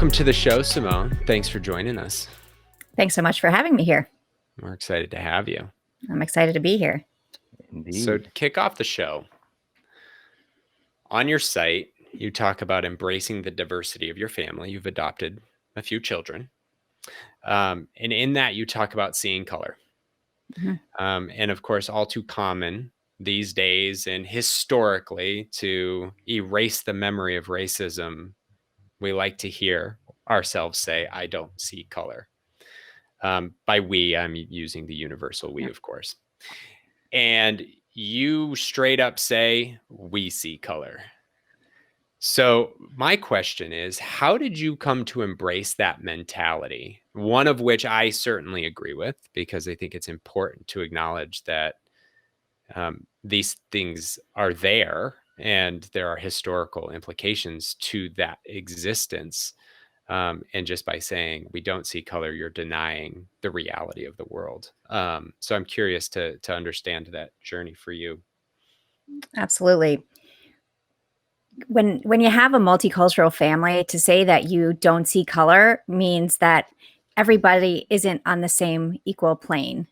Welcome to the show, Simone. Thanks for joining us. Thanks so much for having me here. We're excited to have you. I'm excited to be here. Indeed. So to kick off the show, on your site, you talk about embracing the diversity of your family. You've adopted a few children. And in that, you talk about seeing color. Mm-hmm. And of course, all too common these days and historically to erase the memory of racism, we like to hear ourselves say, I don't see color. By we, I'm using the universal we, of course. And you straight up say, we see color. So my question is, how did you come to embrace that mentality? One of which I certainly agree with, because I think it's important to acknowledge that these things are there and there are historical implications to that existence. And just by saying we don't see color, you're denying the reality of the world. So I'm curious to understand that journey for you. Absolutely. When you have a multicultural family, to say that you don't see color means that everybody isn't on the same equal plane.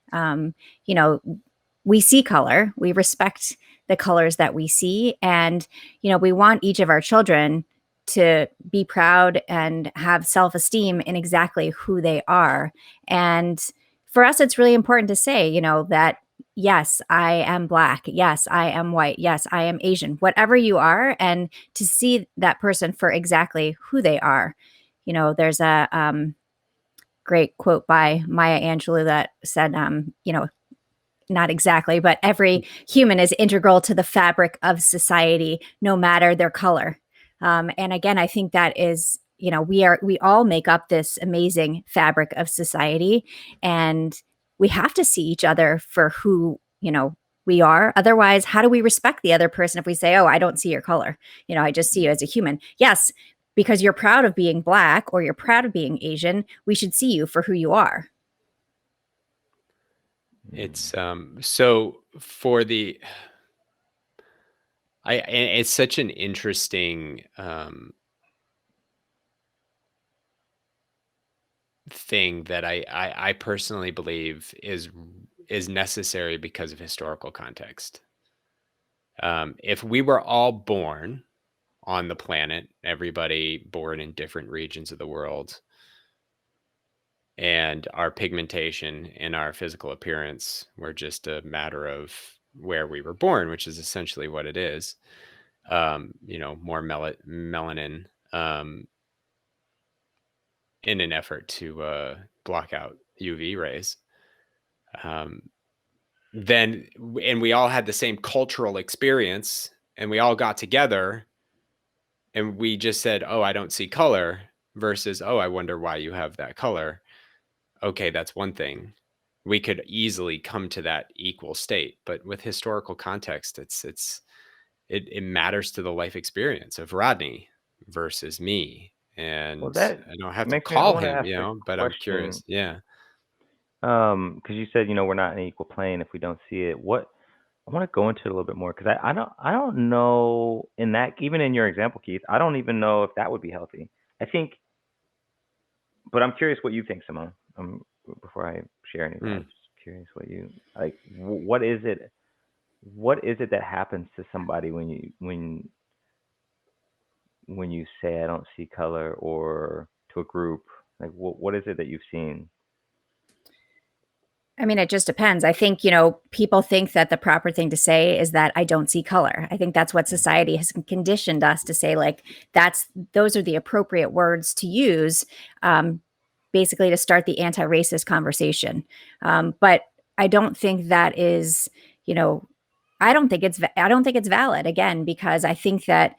We see color, we respect the colors that we see, and we want each of our children to be proud and have self-esteem in exactly who they are. And for us, it's really important to say, that yes, I am Black. Yes, I am white. Yes, I am Asian, whatever you are. And to see that person for exactly who they are. There's a great quote by Maya Angelou that said, not exactly, but every human is integral to the fabric of society, no matter their color. And again, I think that is, we all make up this amazing fabric of society, and we have to see each other for who, we are. Otherwise, how do we respect the other person if we say, oh, I don't see your color? I just see you as a human. Yes, because you're proud of being Black or you're proud of being Asian, we should see you for who you are. It's so for the it's such an interesting thing that I personally believe is necessary because of historical context. If we were all born on the planet, everybody born in different regions of the world, and our pigmentation and our physical appearance were just a matter of where we were born, which is essentially what it is. More melanin in an effort to block out UV rays. Then, and we all had the same cultural experience, and we all got together and we just said, oh, I don't see color, versus, oh, I wonder why you have that color. Okay, that's one thing. We could easily come to that equal state, but with historical context, it matters to the life experience of Rodney versus me. And I don't have to call him, but I'm curious. Yeah. Because you said, we're not in an equal plane if we don't see it. I want to go into it a little bit more, because I don't know, in that, even in your example, Keith, I don't even know if that would be healthy. I think, but I'm curious what you think, Simone. Before I share anything, I'm just curious what you like. What is it? What is it that happens to somebody when you say I don't see color, or to a group? Like, what is it that you've seen? I mean, it just depends. I think, people think that the proper thing to say is that I don't see color. I think that's what society has conditioned us to say, like, those are the appropriate words to use, basically to start the anti-racist conversation. But I don't think that is, I don't think it's valid, again, because I think that,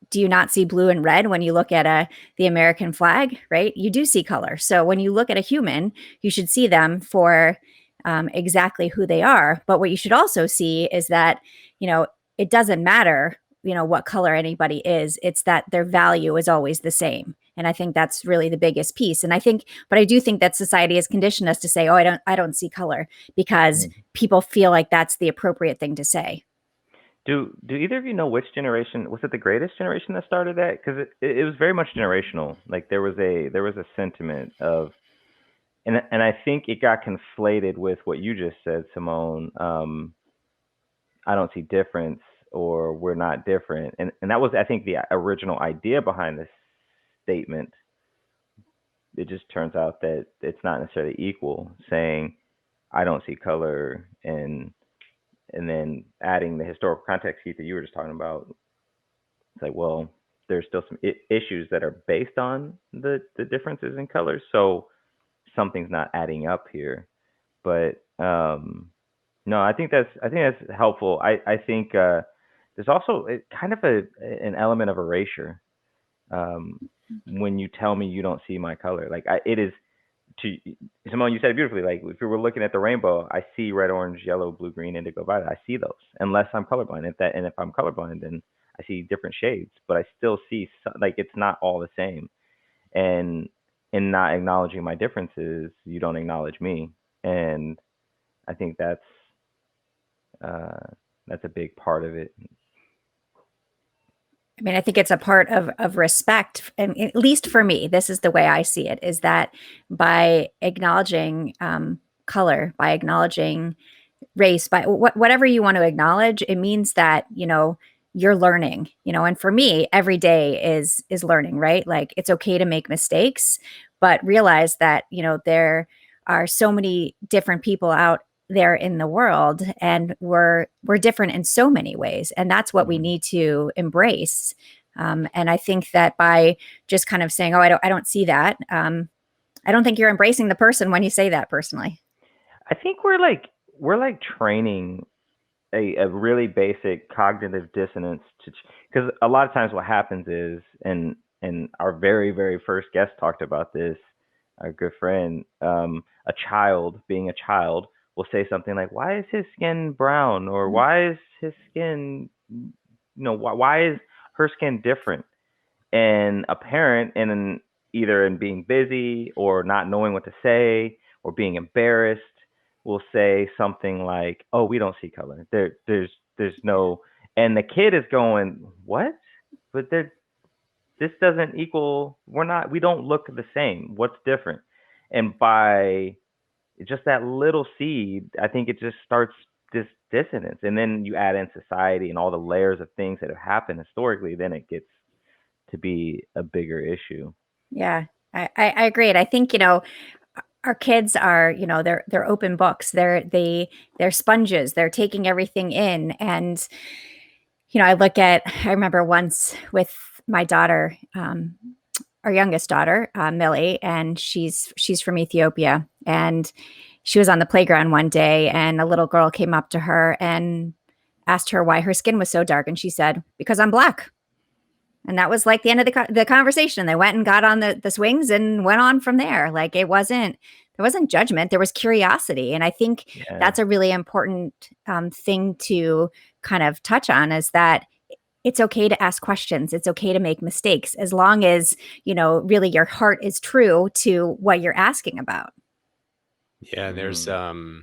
do you not see blue and red when you look at the American flag, right? You do see color. So when you look at a human, you should see them for exactly who they are. But what you should also see is that, it doesn't matter, what color anybody is. It's that their value is always the same. And I think that's really the biggest piece. And but I do think that society has conditioned us to say, oh, I don't see color, because people feel like that's the appropriate thing to say. Do either of you know which generation was it? The greatest generation that started that? Because it was very much generational. Like there was a sentiment of, and I think it got conflated with what you just said, Simone. I don't see difference, or we're not different, and that was, I think, the original idea behind this statement. It just turns out that it's not necessarily equal. Saying I don't see color, and then adding the historical context, Keith, that you were just talking about. It's like, well, there's still some issues that are based on the differences in colors, so something's not adding up here. But no, I think that's helpful. I think there's also kind of an element of erasure, um, when you tell me you don't see my color. Like it is to Simone, you said it beautifully. Like if we were looking at the rainbow, I see red, orange, yellow, blue, green, indigo, violet. I see those, unless I'm colorblind. If I'm colorblind, then I see different shades, but I still see like it's not all the same. And in not acknowledging my differences, you don't acknowledge me. And I think uh, that's a big part of it. I mean, I think it's a part of respect, and at least for me, this is the way I see it: is that by acknowledging color, by acknowledging race, by whatever you want to acknowledge, it means that you're learning. And for me, every day is learning, right? Like it's okay to make mistakes, but realize that there are so many different people out there in the world, and we're different in so many ways, and that's what we Mhm. need to embrace. And I think that by just kind of saying, "Oh, I don't see that," I don't think you're embracing the person when you say that. Personally, I think we're like training a really basic cognitive dissonance to, because a lot of times what happens is, and our very first guest talked about this, our good friend, a child being a child will say something like, why is his skin brown, or why is his skin, why is her skin different? And a parent, either in being busy or not knowing what to say or being embarrassed, will say something like, "Oh, we don't see color. There's no," and the kid is going, "What? But this doesn't equal. We don't look the same. What's different?" And by just that little seed, I think it just starts this dissonance. And then you add in society and all the layers of things that have happened historically, then it gets to be a bigger issue. yeah, I agree. And I think our kids are, they're open books. They're sponges. They're taking everything in. And I remember once with my daughter, our youngest daughter, Millie, and she's from Ethiopia, and she was on the playground one day, and a little girl came up to her and asked her why her skin was so dark, and she said, "Because I'm black." And that was like the end of the conversation. They went and got on the swings and went on from there. Like there wasn't judgment, there was curiosity. And I think Yeah. that's a really important thing to kind of touch on, is that it's okay to ask questions. It's okay to make mistakes, as long as, really your heart is true to what you're asking about. Yeah, there's Mm.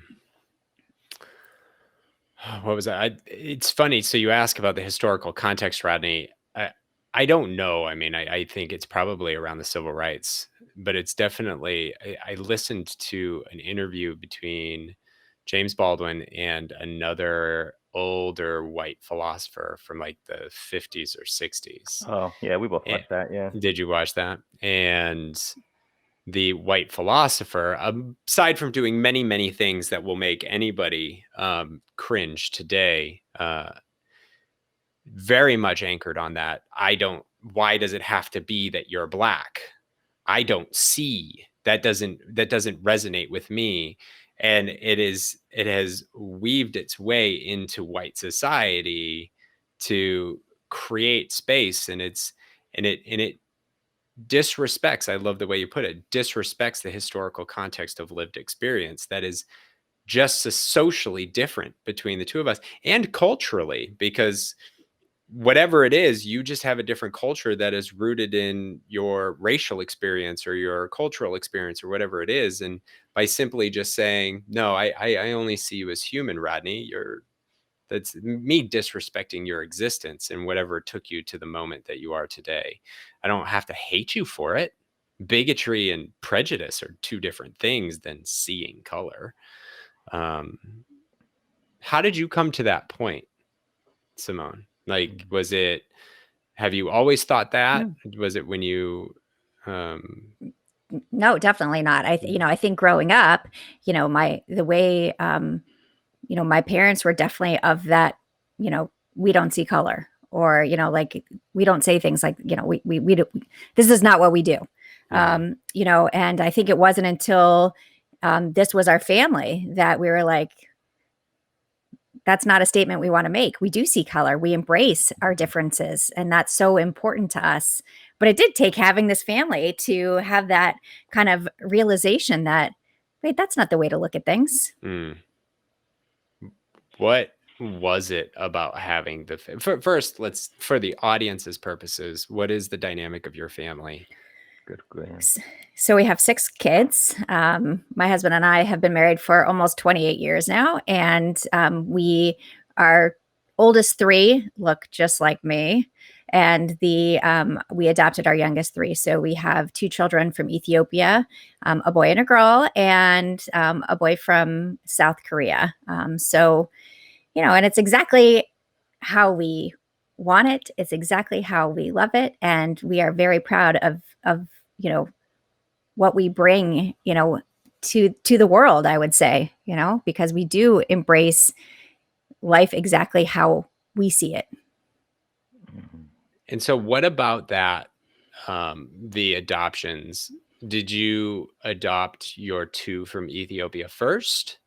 what was that? It's funny. So you ask about the historical context, Rodney. I don't know. I mean, I think it's probably around the civil rights, but it's definitely. I listened to an interview between James Baldwin and another older white philosopher from like the 50s or 60s. Oh, yeah, we both And watched that. Yeah. did you watch that? And the white philosopher, aside from doing many, many things that will make anybody cringe today, very much anchored on that. Why does it have to be that you're black? I don't see that doesn't resonate with me. And it has weaved its way into white society to create space. And it disrespects, I love the way you put it, disrespects the historical context of lived experience that is just as socially different between the two of us, and culturally, because whatever it is, you just have a different culture that is rooted in your racial experience or your cultural experience or whatever it is. And by simply just saying, no, I only see you as human, Rodney, That's me disrespecting your existence and whatever took you to the moment that you are today. I don't have to hate you for it. Bigotry and prejudice are two different things than seeing color. Um, how did you come to that point, Simone? Like, have you always thought that? Was it when you, No, definitely not. I think growing up, the way, my parents were definitely of that, we don't see color, or, like, we don't say things like, we do, this is not what we do. And I think it wasn't until, this was our family that we were like, that's not a statement we want to make. We do see color. We embrace our differences, and that's so important to us. But it did take having this family to have that kind of realization that, wait, that's not the way to look at things. What was it about having first, for the audience's purposes, what is the dynamic of your family? Good. Yeah. So we have 6 kids. My husband and I have been married for almost 28 years now, and our oldest 3 look just like me, and we adopted our youngest 3. So we have 2 children from Ethiopia, a boy and a girl, and a boy from South Korea. And it's exactly how we want it. It's exactly how we love it, and we are very proud of what we bring, to the world, I would say, because we do embrace life exactly how we see it. And so what about that, the adoptions? Did you adopt your 2 from Ethiopia first?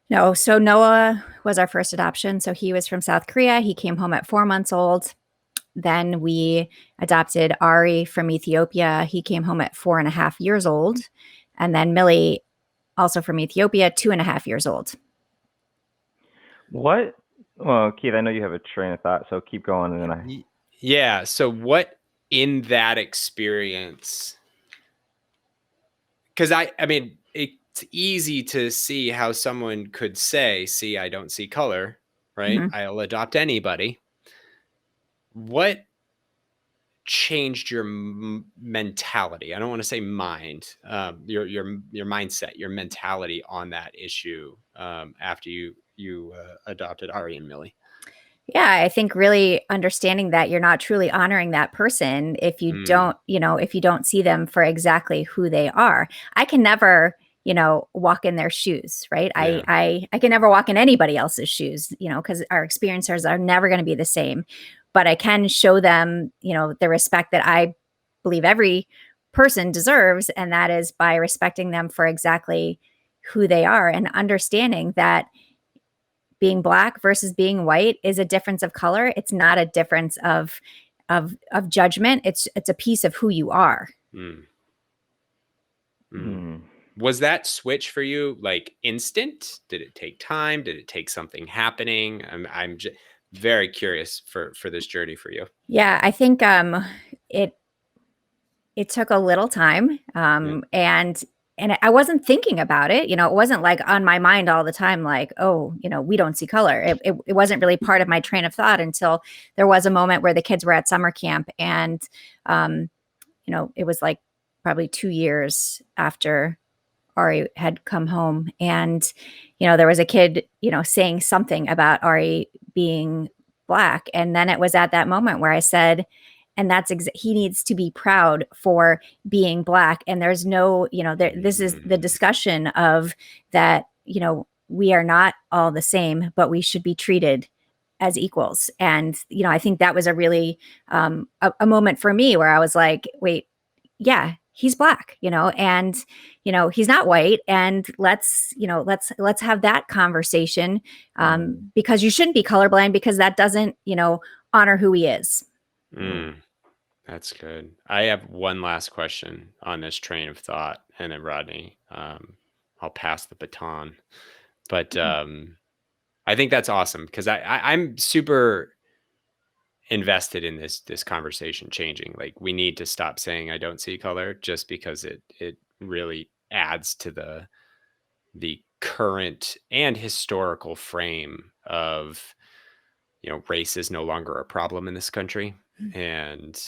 No, so Noah was our first adoption. So he was from South Korea. He came home at 4 months old. Then we adopted Ari from Ethiopia. He came home at 4.5 years old. And then Millie, also from Ethiopia, 2.5 years old. Well, Keith, I know you have a train of thought, so keep going, and then Yeah. So what in that experience? Because I mean, it's easy to see how someone could say, "See, I don't see color," right? Mm-hmm. I'll adopt anybody. What changed your mentality? I don't want to say mind, your mindset, your mentality on that issue, after you adopted Ari and Millie. Yeah, I think really understanding that you're not truly honoring that person if you don't, if you don't see them for exactly who they are. I can never, walk in their shoes, right? Yeah. I can never walk in anybody else's shoes, because our experiences are never going to be the same. But I can show them, the respect that I believe every person deserves, and that is by respecting them for exactly who they are and understanding that being Black versus being white is a difference of color. It's not a difference of judgment. It's a piece of who you are. Was that switch for you like instant? Did it take time? Did it take something happening? I'm very curious for this journey for you. Yeah, I think it took a little time, and I wasn't thinking about it. It wasn't like on my mind all the time, like, oh, we don't see color. It wasn't really part of my train of thought until there was a moment where the kids were at summer camp, and it was like probably 2 years after Ari had come home, and there was a kid saying something about Ari being Black, and then it was at that moment where I said, and he needs to be proud for being Black, and there's no, this is the discussion of that, we are not all the same, but we should be treated as equals. And I think that was a really a moment for me where I was like, wait, yeah, he's Black, and he's not white, and let's have that conversation, because you shouldn't be colorblind, because that doesn't honor who he is. That's good. I have one last question on this train of thought, and then Rodney, I'll pass the baton. But I think that's awesome, because I'm super invested in this conversation changing. Like, we need to stop saying I don't see color, just because it really adds to the current and historical frame of, race is no longer a problem in this country. And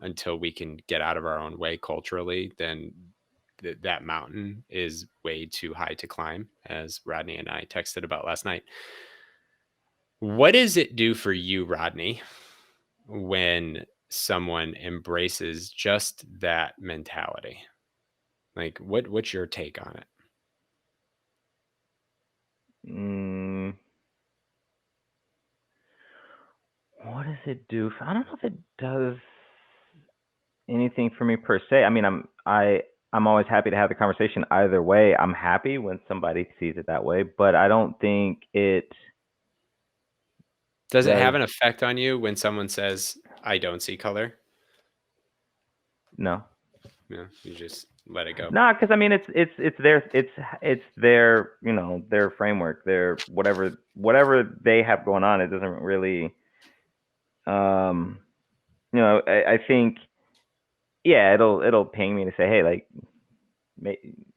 until we can get out of our own way culturally, then that mountain is way too high to climb, as Rodney and I texted about last night. What does it do for you, Rodney, when someone embraces just that mentality? Like, what's your take on it? What does it do? I don't know if it does anything for me per se. I mean, I'm always happy to have the conversation either way. I'm happy when somebody sees it that way, but I don't think it Does it does. have an effect on you when someone says, "I don't see color"? No. No, you just let it go. Nah, because I mean, it's their their framework, their whatever they have going on. It doesn't really, I think, yeah, it'll ping me to say, hey, like,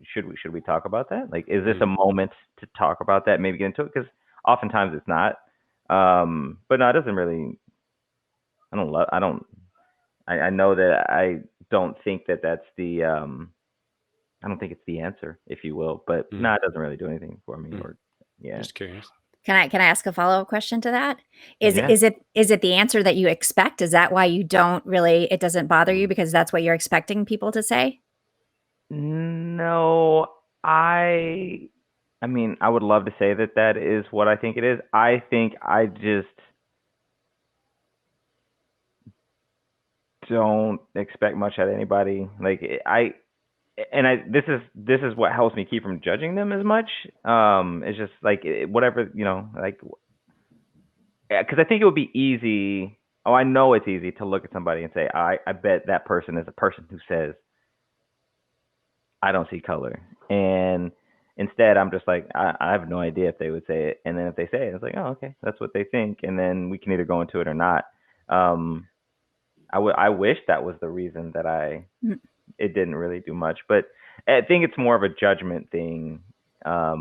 should we talk about that? Like, is this a moment to talk about that? Maybe get into it, because oftentimes it's not. But no, it doesn't really. I know that I don't think that that's the. I don't think it's the answer, if you will. But no, it doesn't really do anything for me. Or yeah. Just curious. Can I ask a follow-up question to that? Yeah. Is it the answer that you expect? Is that why you don't really, it doesn't bother you because that's what you're expecting people to say? No, I mean, I would love to say that that is what I think it is. I think I just don't expect much at anybody. Like this is what helps me keep from judging them as much. It's just like whatever, like, because I think it would be easy. Oh, I know it's easy to look at somebody and say, I bet that person is a person who says, I don't see color. And instead, I'm just like, I have no idea if they would say it. And then if they say it, it's like, oh, okay, that's what they think. And then we can either go into it or not. I wish that was the reason that it didn't really do much. But I think it's more of a judgment thing as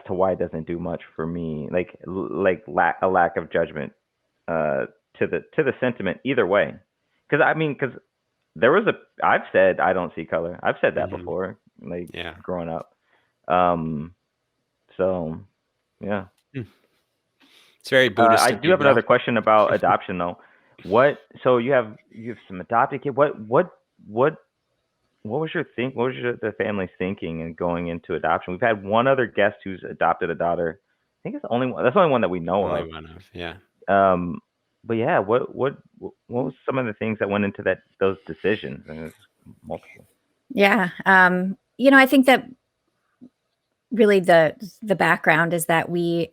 to why it doesn't do much for me. Like a lack of judgment to the sentiment either way. Because there was I've said I don't see color. I've said that before, like growing up. So yeah. It's very Buddhist. I do have another question about adoption though. So you have some adopted kid. What was the family's thinking in going into adoption? We've had one other guest who's adopted a daughter. I think it's the only one. That's the only one that we know of. Yeah. But yeah, what was some of the things that went into those decisions? And it's multiple. Yeah. I think that really the background is that we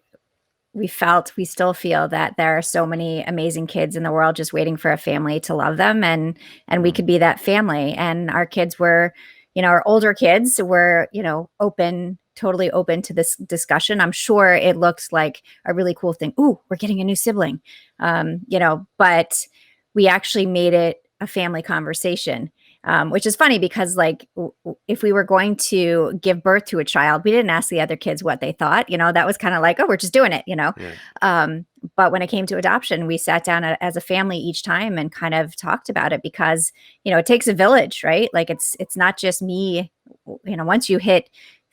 still feel that there are so many amazing kids in the world just waiting for a family to love them, and we could be that family. And our kids were, our older kids were, totally open to this discussion. I'm sure it looked like a really cool thing. Ooh, we're getting a new sibling, but we actually made it a family conversation. Which is funny because, like, if we were going to give birth to a child, we didn't ask the other kids what they thought. That was kind of like, oh, we're just doing it, Yeah. But when it came to adoption, we sat down as a family each time and kind of talked about it because, it takes a village, right? Like it's not just me. Once you hit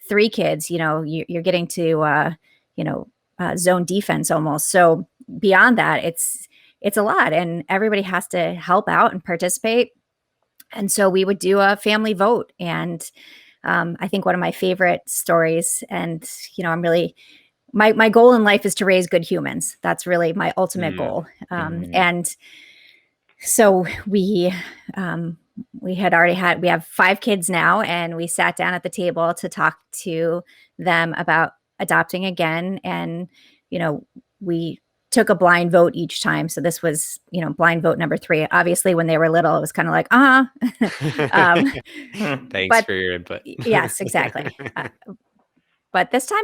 3 kids, you're getting to, zone defense almost. So beyond that, it's a lot, and everybody has to help out and participate. And so we would do a family vote. And I think one of my favorite stories, and, I'm really, my goal in life is to raise good humans. That's really my ultimate goal. And so we have 5 kids now, and we sat down at the table to talk to them about adopting again. And, we took a blind vote each time. So this was, blind vote number 3. Obviously, when they were little, it was kind of like, Thanks for your input. Yes, exactly. But this time,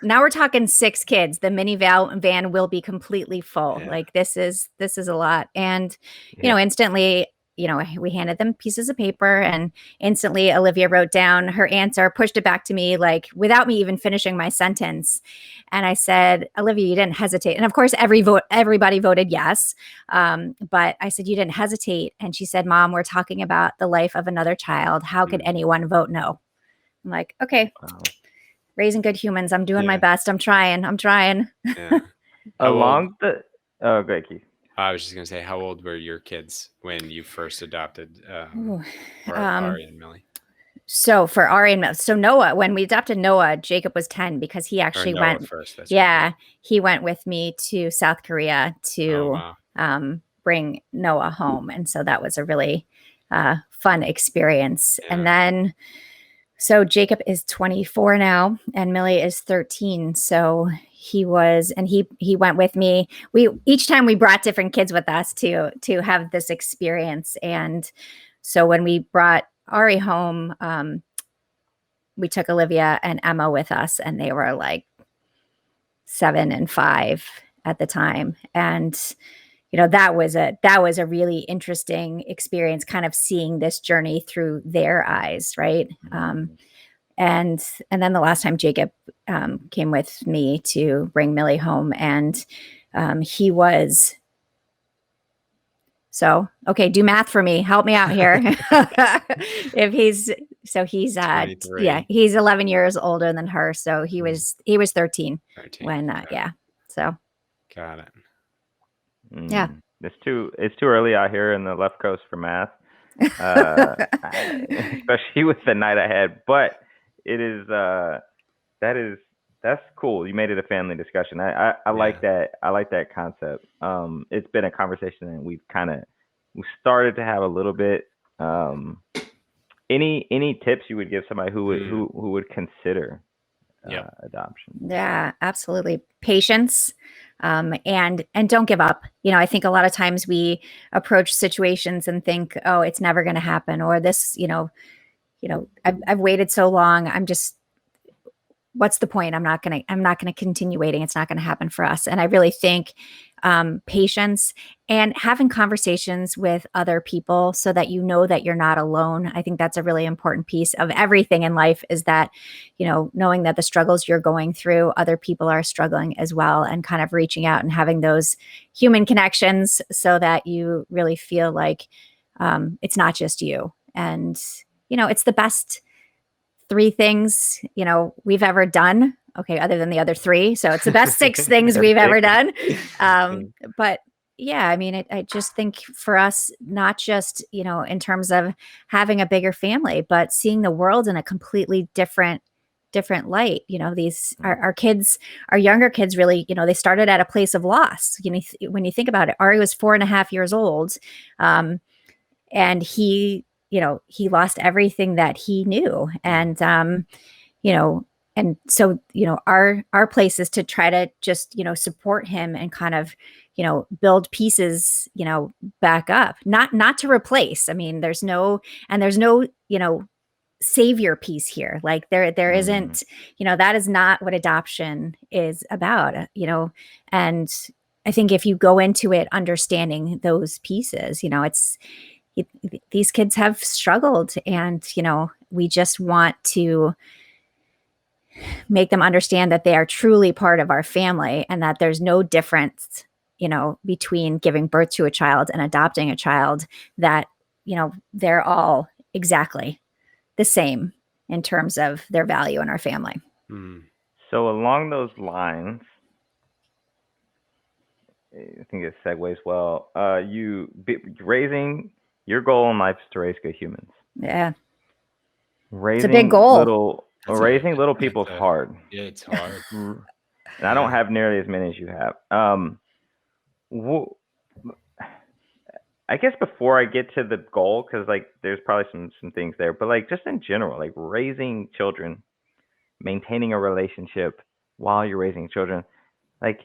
now we're talking 6 kids. The minivan will be completely full. Yeah. Like this is a lot. And, instantly we handed them pieces of paper, and instantly Olivia wrote down her answer, pushed it back to me, like without me even finishing my sentence. And I said, Olivia, you didn't hesitate. And of course, everybody voted yes. But I said, you didn't hesitate. And she said, Mom, we're talking about the life of another child. How could anyone vote no? I'm like, okay, raising good humans. I'm doing my best. I'm trying. Yeah. Along the great, Keith. I was just gonna say, how old were your kids when you first adopted or Ari and Millie? So for Ari and so Noah, when we adopted Noah, Jacob was 10 because he actually went first. That's right. He went with me to South Korea to bring Noah home, and so that was a really fun experience. Yeah. And then, so Jacob is 24 now, and Millie is 13. So he went with me. Each time we brought different kids with us to have this experience. And so when we brought Ari home, we took Olivia and Emma with us, and they were like 7 and 5 at the time. And that was a really interesting experience, kind of seeing this journey through their eyes, right? And then the last time Jacob came with me to bring Millie home, and he was. So, okay, do math for me. Help me out here. he's 23. He's 11 years older than her. So he was 13 when, so. Got it. Yeah. It's too early out here in the left coast for math, especially with the night ahead. But it is, that's cool. You made it a family discussion. I like that. I like that concept. It's been a conversation that we started to have a little bit. Any tips you would give somebody who would consider adoption? Yeah, absolutely. Patience, and don't give up. I think a lot of times we approach situations and think, oh, it's never going to happen, or this, I've waited so long. What's the point? I'm not going to continue waiting. It's not going to happen for us. And I really think patience and having conversations with other people so that that you're not alone. I think that's a really important piece of everything in life, is that, knowing that the struggles you're going through, other people are struggling as well, and kind of reaching out and having those human connections so that you really feel like it's not just you. And, it's the best 3 things, we've ever done. Okay. Other than the other 3. So it's the best 6 things we've ever done. But yeah, I mean, I just think for us, not just, in terms of having a bigger family, but seeing the world in a completely different light. These our kids, our younger kids really, they started at a place of loss. When you think about it, Ari was 4.5 years old. And he lost everything that he knew. And, and so, our place is to try to just, support him and kind of, build pieces, back up, not to replace. I mean, there's no savior piece here. Like there isn't, that is not what adoption is about, and I think if you go into it understanding those pieces, these kids have struggled, and, we just want to make them understand that they are truly part of our family, and that there's no difference, between giving birth to a child and adopting a child, that, they're all exactly the same in terms of their value in our family. So along those lines, I think it segues well. Raising your goal in life is to raise good humans. Yeah, Raising it's a big goal. Raising little people is hard. Yeah, it's hard. And I don't have nearly as many as you have. I guess before I get to the goal, because there's probably some things there, but just in general, raising children, maintaining a relationship while you're raising children, and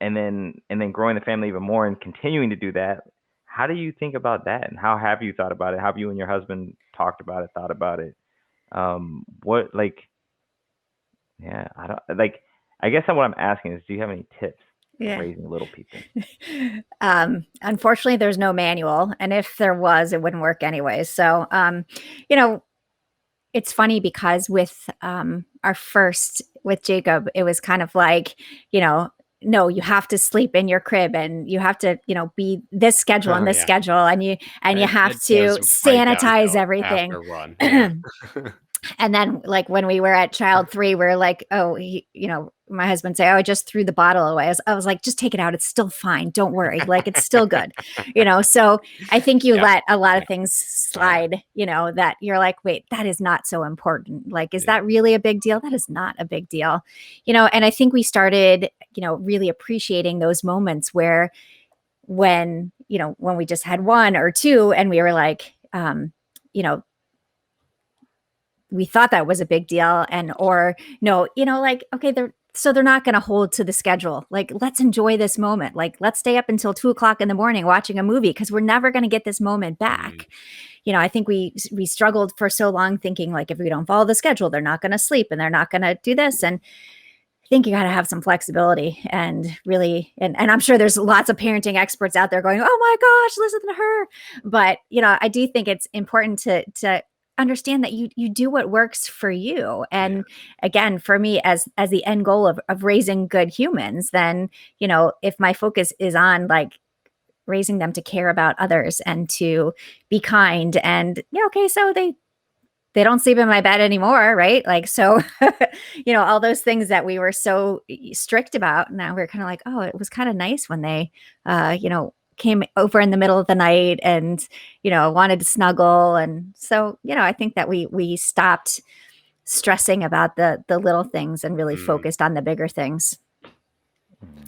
then growing the family even more and continuing to do that. How do you think about that, and how have you thought about it? How have you and your husband talked about it, thought about it? I guess what I'm asking is, do you have any tips Yeah. raising little people? Unfortunately, there's no manual, and if there was, it wouldn't work anyway. So, you know, it's funny because with our first with Jacob, it was kind of like, you know, no, you have to sleep in your crib and you have to, you know, be this schedule and Oh this yeah. schedule and you have It to does right sanitize downhill everything. after 1. Yeah. And then like when we were at child 3, we're like, oh, you know, my husband say, oh, I just threw the bottle away. I was like, just take it out. It's still fine. Don't worry. Like it's still good. You know, so I think you Yeah. let a lot of Yeah. things Oh, yeah. slide, you know, that you're like, wait, that is not so important. Like, is Yeah. that really a big deal? That is not a big deal. You know, and I think we started, you know, really appreciating those moments where when, you know, when we just had 1 or 2 and we were like, you know, we thought that was a big deal and or no, you know, like okay, they're not going to hold to the schedule. Like let's enjoy this moment. Like let's stay up until 2 o'clock in the morning watching a movie because we're never going to get this moment back. You know, I think we struggled for so long thinking like if we don't follow the schedule they're not going to sleep and they're not going to do this. And I think you got to have some flexibility and really, and I'm sure there's lots of parenting experts out there going, oh my gosh, listen to her. But, you know, I do think it's important to understand that you do what works for you. And Yeah. again, for me as the end goal of raising good humans, then, you know, if my focus is on like raising them to care about others and to be kind and yeah, okay, so they don't sleep in my bed anymore, right? Like, so, you know, all those things that we were so strict about. Now we're kind of like, oh, it was kind of nice when they, you know, came over in the middle of the night and, you know, wanted to snuggle. And so, you know, I think that we stopped stressing about the little things and really focused on the bigger things.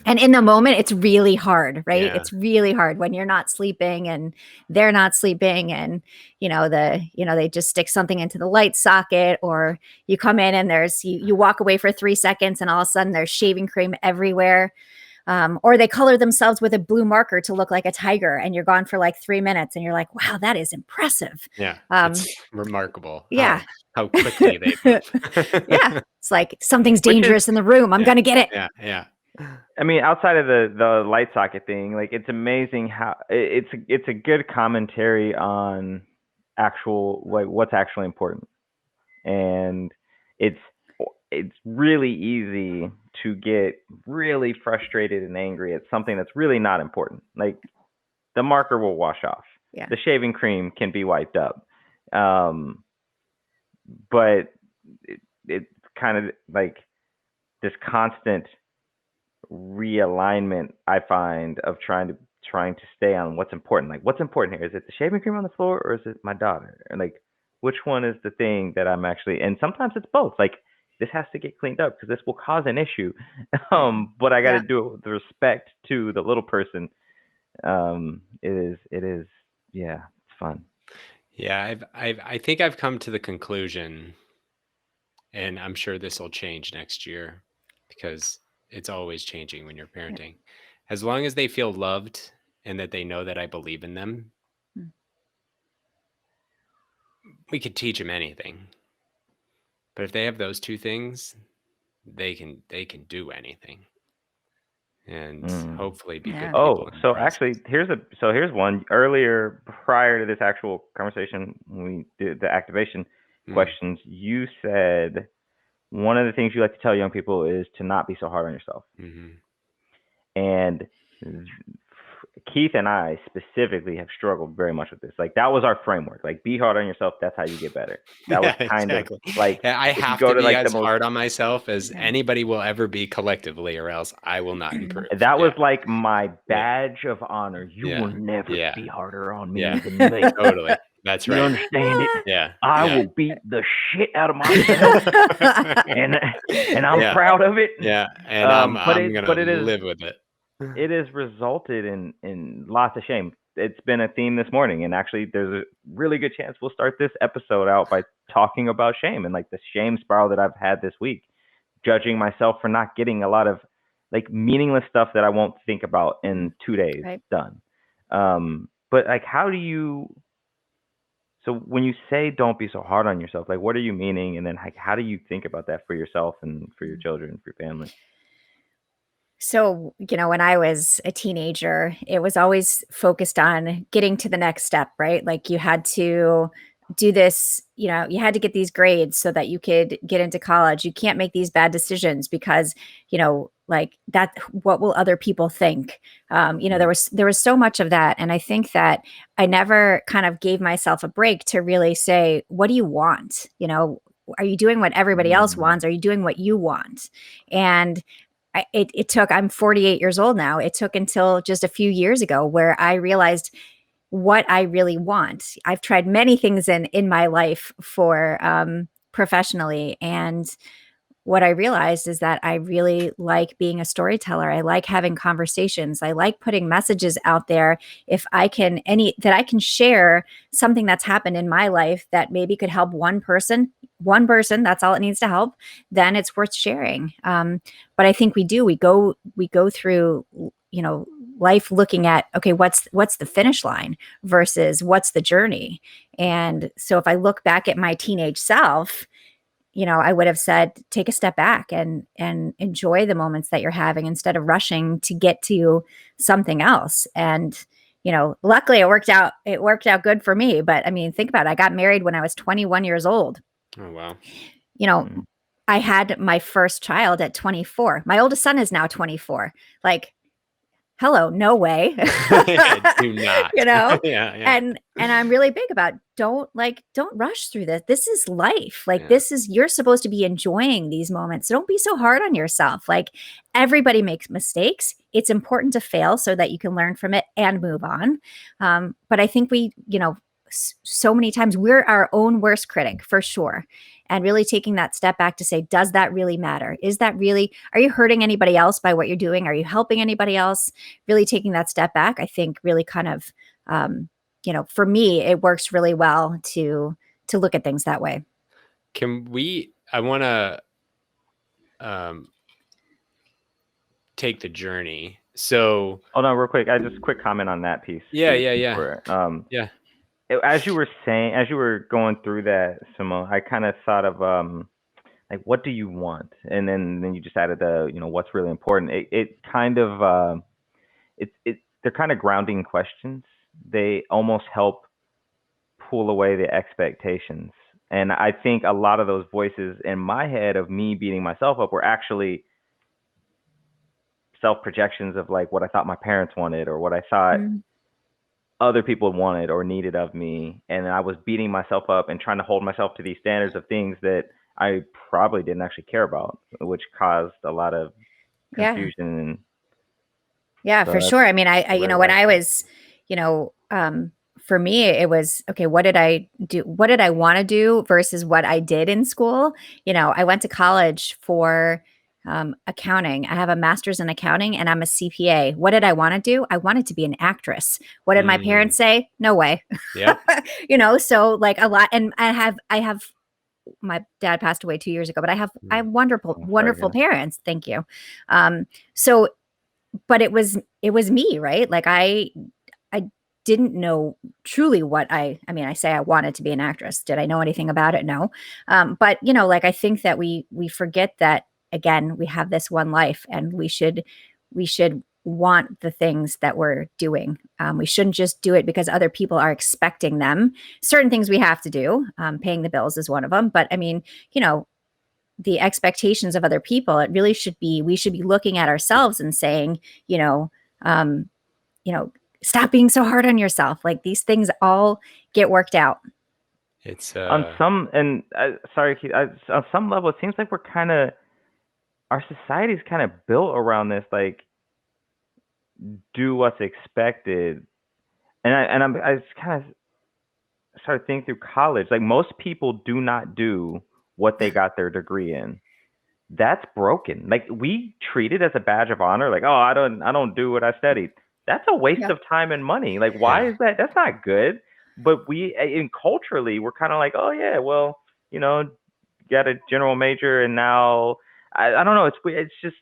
And in the moment, it's really hard, right? Yeah. It's really hard when you're not sleeping and they're not sleeping and, you know, they just stick something into the light socket or you come in and you walk away for 3 seconds and all of a sudden there's shaving cream everywhere. Or they color themselves with a blue marker to look like a tiger and you're gone for like 3 minutes and you're like, wow, that is impressive. Yeah. Um, It's remarkable yeah. how quickly they move. Yeah. It's like something's Which is, dangerous in the room. I'm Yeah. going to get it. Yeah. Yeah. I mean, outside of the light socket thing, like it's amazing how it's a good commentary on actual like what's actually important, and it's it's really easy to get really frustrated and angry at something that's really not important. Like the marker will wash off, Yeah. the shaving cream can be wiped up, but it's kind of like this constant realignment I find of trying to stay on what's important. Like what's important here? Is it the shaving cream on the floor or is it my daughter? And like which one is the thing that I'm actually and sometimes it's both. Like this has to get cleaned up because this will cause an issue. But I gotta Yeah. do it with respect to the little person. It is yeah, it's fun. Yeah. I think I've come to the conclusion, and I'm sure this will change next year because it's always changing when you're Yeah. parenting. As long as they feel loved and that they know that I believe in them, Mm. we could teach them anything. But if they have those 2 things, they can do anything and Mm. hopefully be good Yeah. Oh, people in the so process. actually, here's one earlier prior to this actual conversation when we did the activation questions. You said one of the things you like to tell young people is to not be so hard on yourself. Mm-hmm. And Keith and I specifically have struggled very much with this. Like that was our framework. Like be hard on yourself. That's how you get better. That was Yeah, kind of exactly. like I if you have go to to be like the as most hard on myself as Yeah. anybody will ever be collectively, or else I will not improve. that was Yeah, like my yeah, badge of honor. You will yeah, never yeah, be harder on me yeah. than me. Totally. That's You right. understand it? Yeah, I yeah. will beat the shit out of myself, and I'm Yeah, proud of it. yeah. And I'm But I'm gonna live with it. it has resulted in lots of shame. It's been a theme this morning, and actually, there's a really good chance we'll start this episode out by talking about shame and like the shame spiral that I've had this week, judging myself for not getting a lot of like meaningless stuff that I won't think about in 2 days Right. done. But like, how do you? So when you say don't be so hard on yourself, like what are you meaning? And then like how do you think about that for yourself and for your children, for your family? So, when I was a teenager, it was always focused on getting to the next step, right? Like you had to do this, you had to get these grades so that you could get into college. You can't make these bad decisions because, like that, what will other people think? Mm. There was so much of that. And I think that I never kind of gave myself a break to really say, what do you want? Are you doing what everybody else Mm. wants? Are you doing what you want? And it took, I'm 48 years old now. It took until just a few years ago where I realized what I really want. I've tried many things in my life for professionally, and what I realized is that I really like being a storyteller. I like having conversations. I like putting messages out there. If I can that I can share something that's happened in my life that maybe could help one person, that's all it needs to help, then it's worth sharing. But I think we go through, life looking at, okay, what's the finish line versus what's the journey. And so if I look back at my teenage self, I would have said, take a step back and enjoy the moments that you're having instead of rushing to get to something else. And, luckily it worked out good for me. But I mean, think about it. I got married when I was 21 years old. Oh, wow. You know, Mm. I had my first child at 24. My oldest son is now 24. Like, hello, no way. Yeah, do not. you know Yeah, yeah, and I'm really big about, don't rush through this. This is life. Like, yeah. you're supposed to be enjoying these moments. So don't be so hard on yourself. Like, everybody makes mistakes. It's important to fail so that you can learn from it and move on. But I think so many times we're our own worst critic, for sure. And really taking that step back to say, does that really matter? Are you hurting anybody else by what you're doing? Are you helping anybody else? Really taking that step back, I think, really kind of, for me, it works really well to look at things that way. I want to um, take the journey. So, Hold on, real quick. I just quick comment on that piece yeah, too. yeah, yeah, Before, yeah. as you were going through that, Simone, I kind of thought of like, what do you want, and then you just added the, what's really important. It kind of they're kind of grounding questions. They almost help pull away the expectations. And I think a lot of those voices in my head of me beating myself up were actually self projections of like what I thought my parents wanted or what I thought Mm. other people wanted or needed of me. And I was beating myself up and trying to hold myself to these standards of things that I probably didn't actually care about, which caused a lot of Yeah. confusion. And Yeah, so for that's sure. I mean, a great when way. I was, you know, um, for me, it was, okay, what did I do? What did I want to do versus what I did in school? I went to college for accounting. I have a master's in accounting and I'm a CPA. What did I want to do? I wanted to be an actress. What did my Mm, parents say? No way. yep. So like a lot, and I have my dad passed away 2 years ago, but I have Mm. wonderful, Oh, sorry to hear wonderful that. parents. Thank you. So but it was me, right? Like I didn't know truly what I mean, I say I wanted to be an actress. Did I know anything about it? No. But like, I think that we forget that, again, we have this one life, and we should want the things that we're doing. We shouldn't just do it because other people are expecting them. Certain things we have to do. Paying the bills is one of them. But I mean, you know, the expectations of other people, it really should be, we should be looking at ourselves and saying, you know, um, you know, stop being so hard on yourself. Like, these things all get worked out. It's On some, and sorry, Keith, on some level, it seems like we're kind of, our society is kind of built around this, like, do what's expected. I just kind of started thinking through college. Like, most people do not do what they got their degree in. That's broken. Like, we treat it as a badge of honor. Like, oh, I don't do what I studied. That's a waste Yeah. of time and money. Like, why yeah. is that? That's not good. But in culturally, we're kind of like, oh yeah, well, you know, got a general major, and now I don't know. It's just,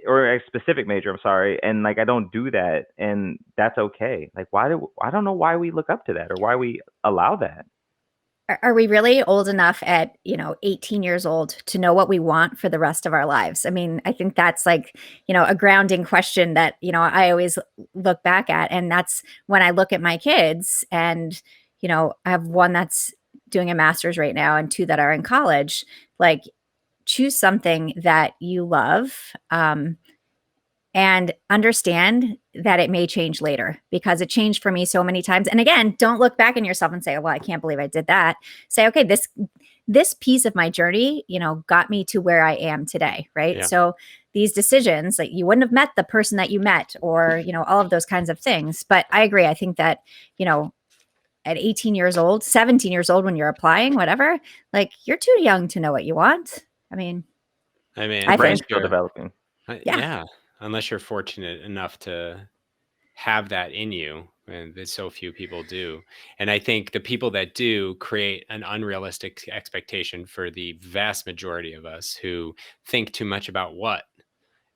or a specific major. I'm sorry, and like, I don't do that, and that's okay. Like, I don't know why we look up to that or why we allow that. are we really old enough at, 18 years old to know what we want for the rest of our lives? I mean, I think that's like, a grounding question that, I always look back at. And that's when I look at my kids and, I have one that's doing a master's right now and two that are in college. Like, choose something that you love. And understand that it may change later, because it changed for me so many times. And again, don't look back in yourself and say, well, I can't believe I did that. Say, okay, this piece of my journey, got me to where I am today. Right. Yeah. So these decisions, like, you wouldn't have met the person that you met, or, all of those kinds of things. But I agree. I think that, at 18 years old, 17 years old, when you're applying, whatever, like, you're too young to know what you want. I mean, I mean, I Brain's think, still developing. Yeah. yeah, unless you're fortunate enough to have that in you, and there's so few people do. And I think the people that do create an unrealistic expectation for the vast majority of us who think too much about what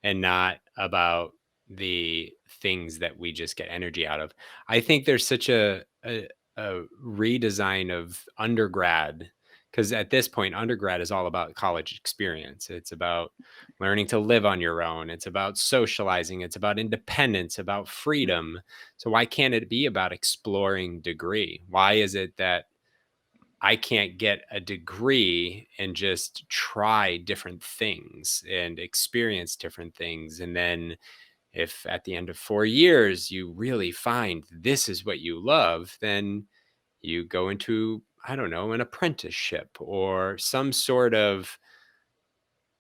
and not about the things that we just get energy out of. I think there's such a redesign of undergrad, because at this point, undergrad is all about college experience. It's about learning to live on your own. It's about socializing. It's about independence, about freedom. So why can't it be about exploring degree? Why is it that I can't get a degree and just try different things and experience different things? And then if at the end of 4 years you really find this is what you love, then you go into, I don't know, an apprenticeship or some sort of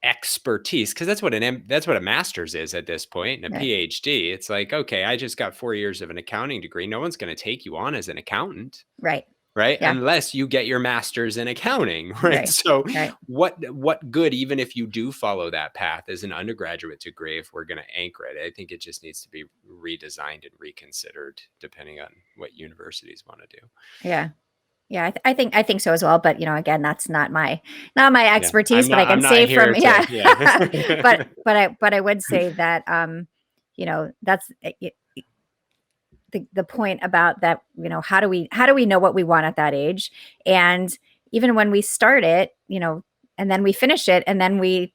expertise, because that's what a master's is at this point, and a Right. PhD. It's like, okay, I just got 4 years of an accounting degree. No one's going to take you on as an accountant, Right. right? Yeah. Unless you get your master's in accounting, right? Right. So Right. what good, even if you do follow that path as an undergraduate degree, if we're going to anchor it? I think it just needs to be redesigned and reconsidered depending on what universities want to do. Yeah. Yeah, I think so as well. But again, that's not my Yeah. expertise. But I I'm can not say from here to, yeah. but I would say that that's the point about that. How do we know what we want at that age? And even when we start it, and then we finish it, and then we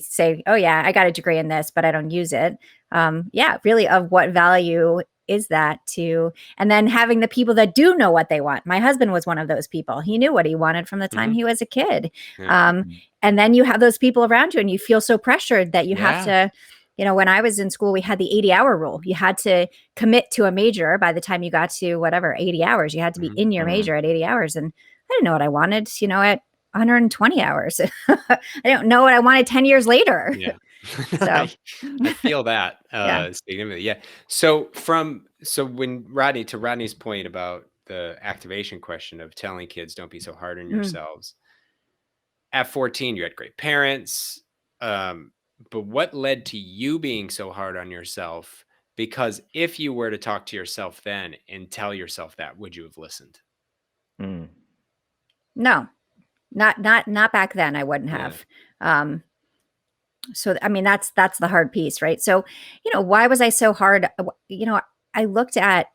say, oh yeah, I got a degree in this, but I don't use it. Yeah, really, of what value is that to? And then having the people that do know what they want. My husband was one of those people. He knew what he wanted from the time Mhm. he was a kid. Yeah. And then you have those people around you, and you feel so pressured that you have Yeah. to. When I was in school, we had the 80-hour rule. You had to commit to a major by the time you got to whatever 80 hours. You had to be Mhm. in your major at 80 hours. And I didn't know what I wanted, at 120 hours. I don't know what I wanted 10 years later. Yeah. So, I feel that yeah. significantly. Yeah. So when to Rodney's point about the activation question of telling kids don't be so hard on Mm. yourselves. At 14, you had great parents. But what led to you being so hard on yourself? Because if you were to talk to yourself then and tell yourself that, would you have listened? Mm. No, not back then. I wouldn't Yeah. have. So, I mean, that's the hard piece, right? So, why was I so hard? I looked at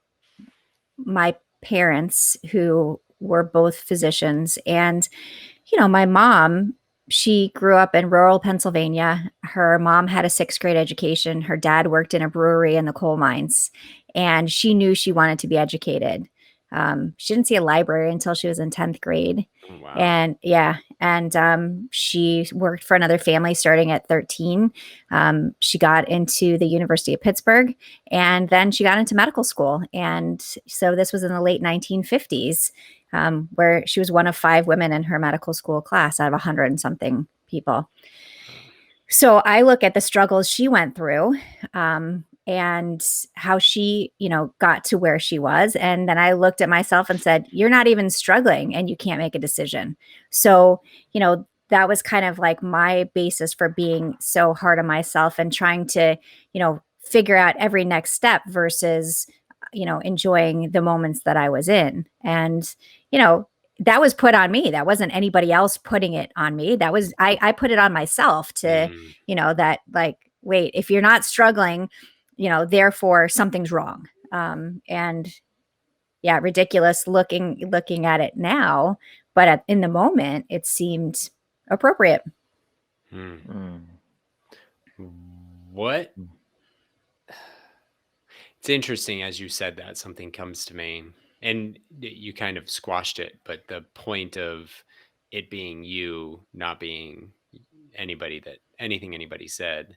my parents, who were both physicians, and my mom, she grew up in rural Pennsylvania. Her mom had a sixth grade education. Her dad worked in a brewery in the coal mines, and she knew she wanted to be educated. She didn't see a library until she was in 10th grade. Oh, wow. And yeah, and she worked for another family starting at 13. She got into the University of Pittsburgh, and then she got into medical school. And so this was in the late 1950s, where she was one of 5 women in her medical school class out of 100 and something people. So I look at the struggles she went through, and how she, got to where she was. And then I looked at myself and said, you're not even struggling and you can't make a decision. So, that was kind of like my basis for being so hard on myself and trying to, figure out every next step versus, enjoying the moments that I was in. And, that was put on me. That wasn't anybody else putting it on me. That was, I put it on myself to, Mm. that, like, wait, if you're not struggling, therefore something's wrong. And yeah, ridiculous looking at it now, but in the moment it seemed appropriate. Hmm. What? It's interesting as you said that something comes to me, and you kind of squashed it, but the point of it being you, not being anything anybody said,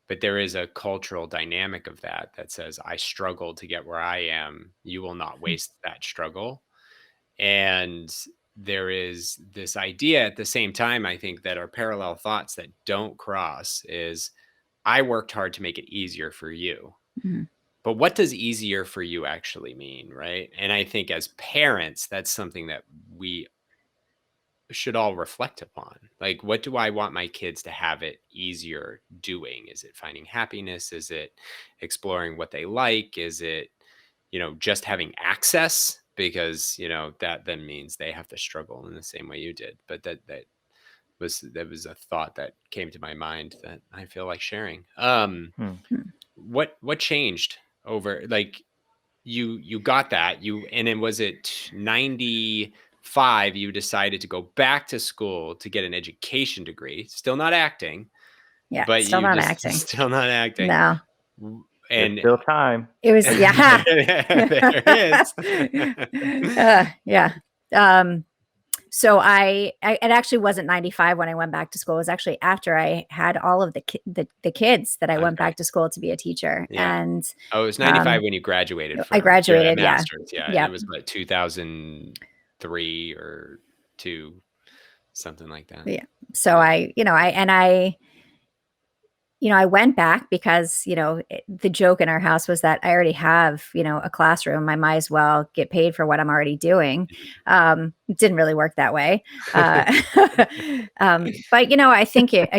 but there is a cultural dynamic of that that says I struggled to get where I am. You will not waste that struggle. And there is this idea at the same time, I think, that are parallel thoughts that don't cross is I worked hard to make it easier for you. Mhm. But what does easier for you actually mean, right? And I think as parents, that's something that we should all reflect upon. Like, what do I want my kids to have it easier doing? Is it finding happiness? Is it exploring what they like? Is it, just having access? Because, that then means they have to struggle in the same way you did. But that was a thought that came to my mind that I feel like sharing. Hmm. What changed over, like, you got that, and then was it 95 you decided to go back to school to get an education degree, still not acting, Yeah, but still you not just acting. still not acting. No, There's And still time. it was, yeah. there is. Yeah. So it actually wasn't 95 when I went back to school. It was actually after I had all of the kids that I went Okay. back to school to be a teacher. Yeah. And Oh, it was 95 when you graduated I from your graduated. Yeah. master's. Yeah. And it Yep. was what, 2003 or 2, something like that. Yeah. So Yeah. I went back because, the joke in our house was that I already have, a classroom. I might as well get paid for what I'm already doing. It didn't really work that way. But, I think it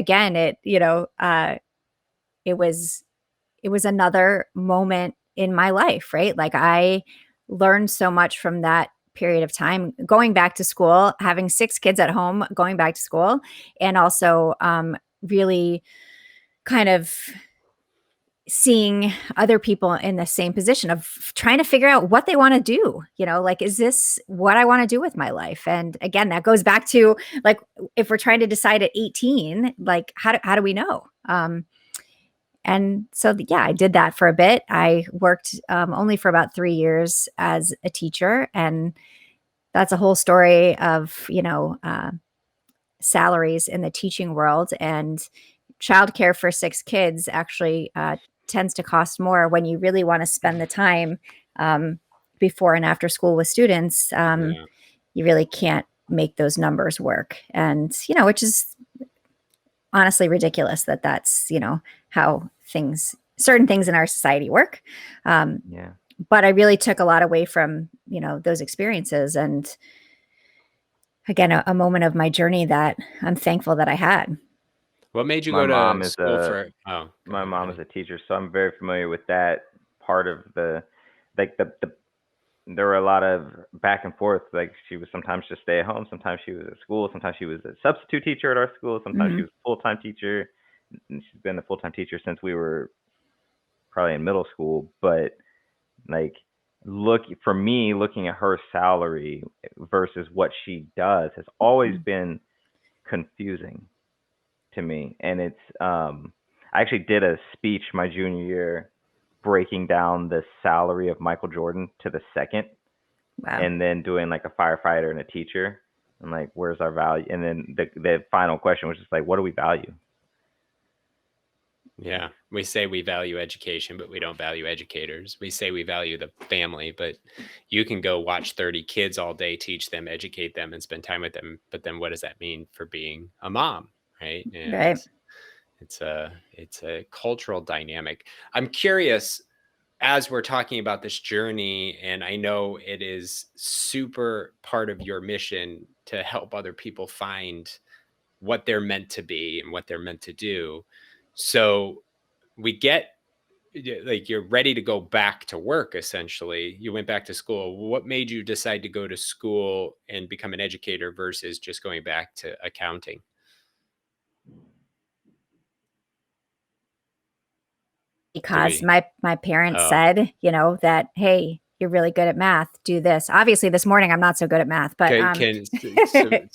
was another moment in my life, right? Like I learned so much from that period of time, going back to school, having 6 kids at home, going back to school, and also really kind of seeing other people in the same position of trying to figure out what they want to do, like, is this what I want to do with my life? And again, that goes back to, like, if we're trying to decide at 18, like, how do we know? And so, yeah, I did that for a bit. I worked only for about 3 years as a teacher, and that's a whole story of, salaries in the teaching world. And childcare for 6 kids actually tends to cost more when you really want to spend the time um, before and after school with students. Yeah. You really can't make those numbers work. And, which is honestly ridiculous that that's, how certain things in our society work. Yeah. But I really took a lot away from, those experiences. And again, a moment of my journey that I'm thankful that I had. What made you My go to mom is school a for go my ahead, mom is buddy. a teacher, so I'm very familiar with that part of like the there were a lot of back and forth. Like she was sometimes just stay at home, sometimes she was at school, sometimes she was a substitute teacher at our school, sometimes she Mhm. was a full time teacher. And she's been a full time teacher since we were probably in middle school. But like for me, looking at her salary versus what she does has always been confusing to me. And I actually did a speech my junior year breaking down the salary of Michael Jordan to the second, Wow. and then doing like a firefighter and a teacher, and like where's our value, and then the final question was just like, what do we value? Yeah. We say we value education, but we don't value educators. We say we value the family, but you can go watch 30 kids all day, teach them, educate them, and spend time with them. But then what does that mean for being a mom? Right. And Right. it's a cultural dynamic. I'm curious, as we're talking about this journey, and I know it is super part of your mission to help other people find what they're meant to be and what they're meant to do. So we get, like, you're ready to go back to work. Essentially, you went back to school. What made you decide to go to school and become an educator versus just going back to accounting? Did Because we my parents Oh, said, that, hey, you're really good at math. Do this. Obviously, this morning I'm not so good at math, but No, we're Simone, good.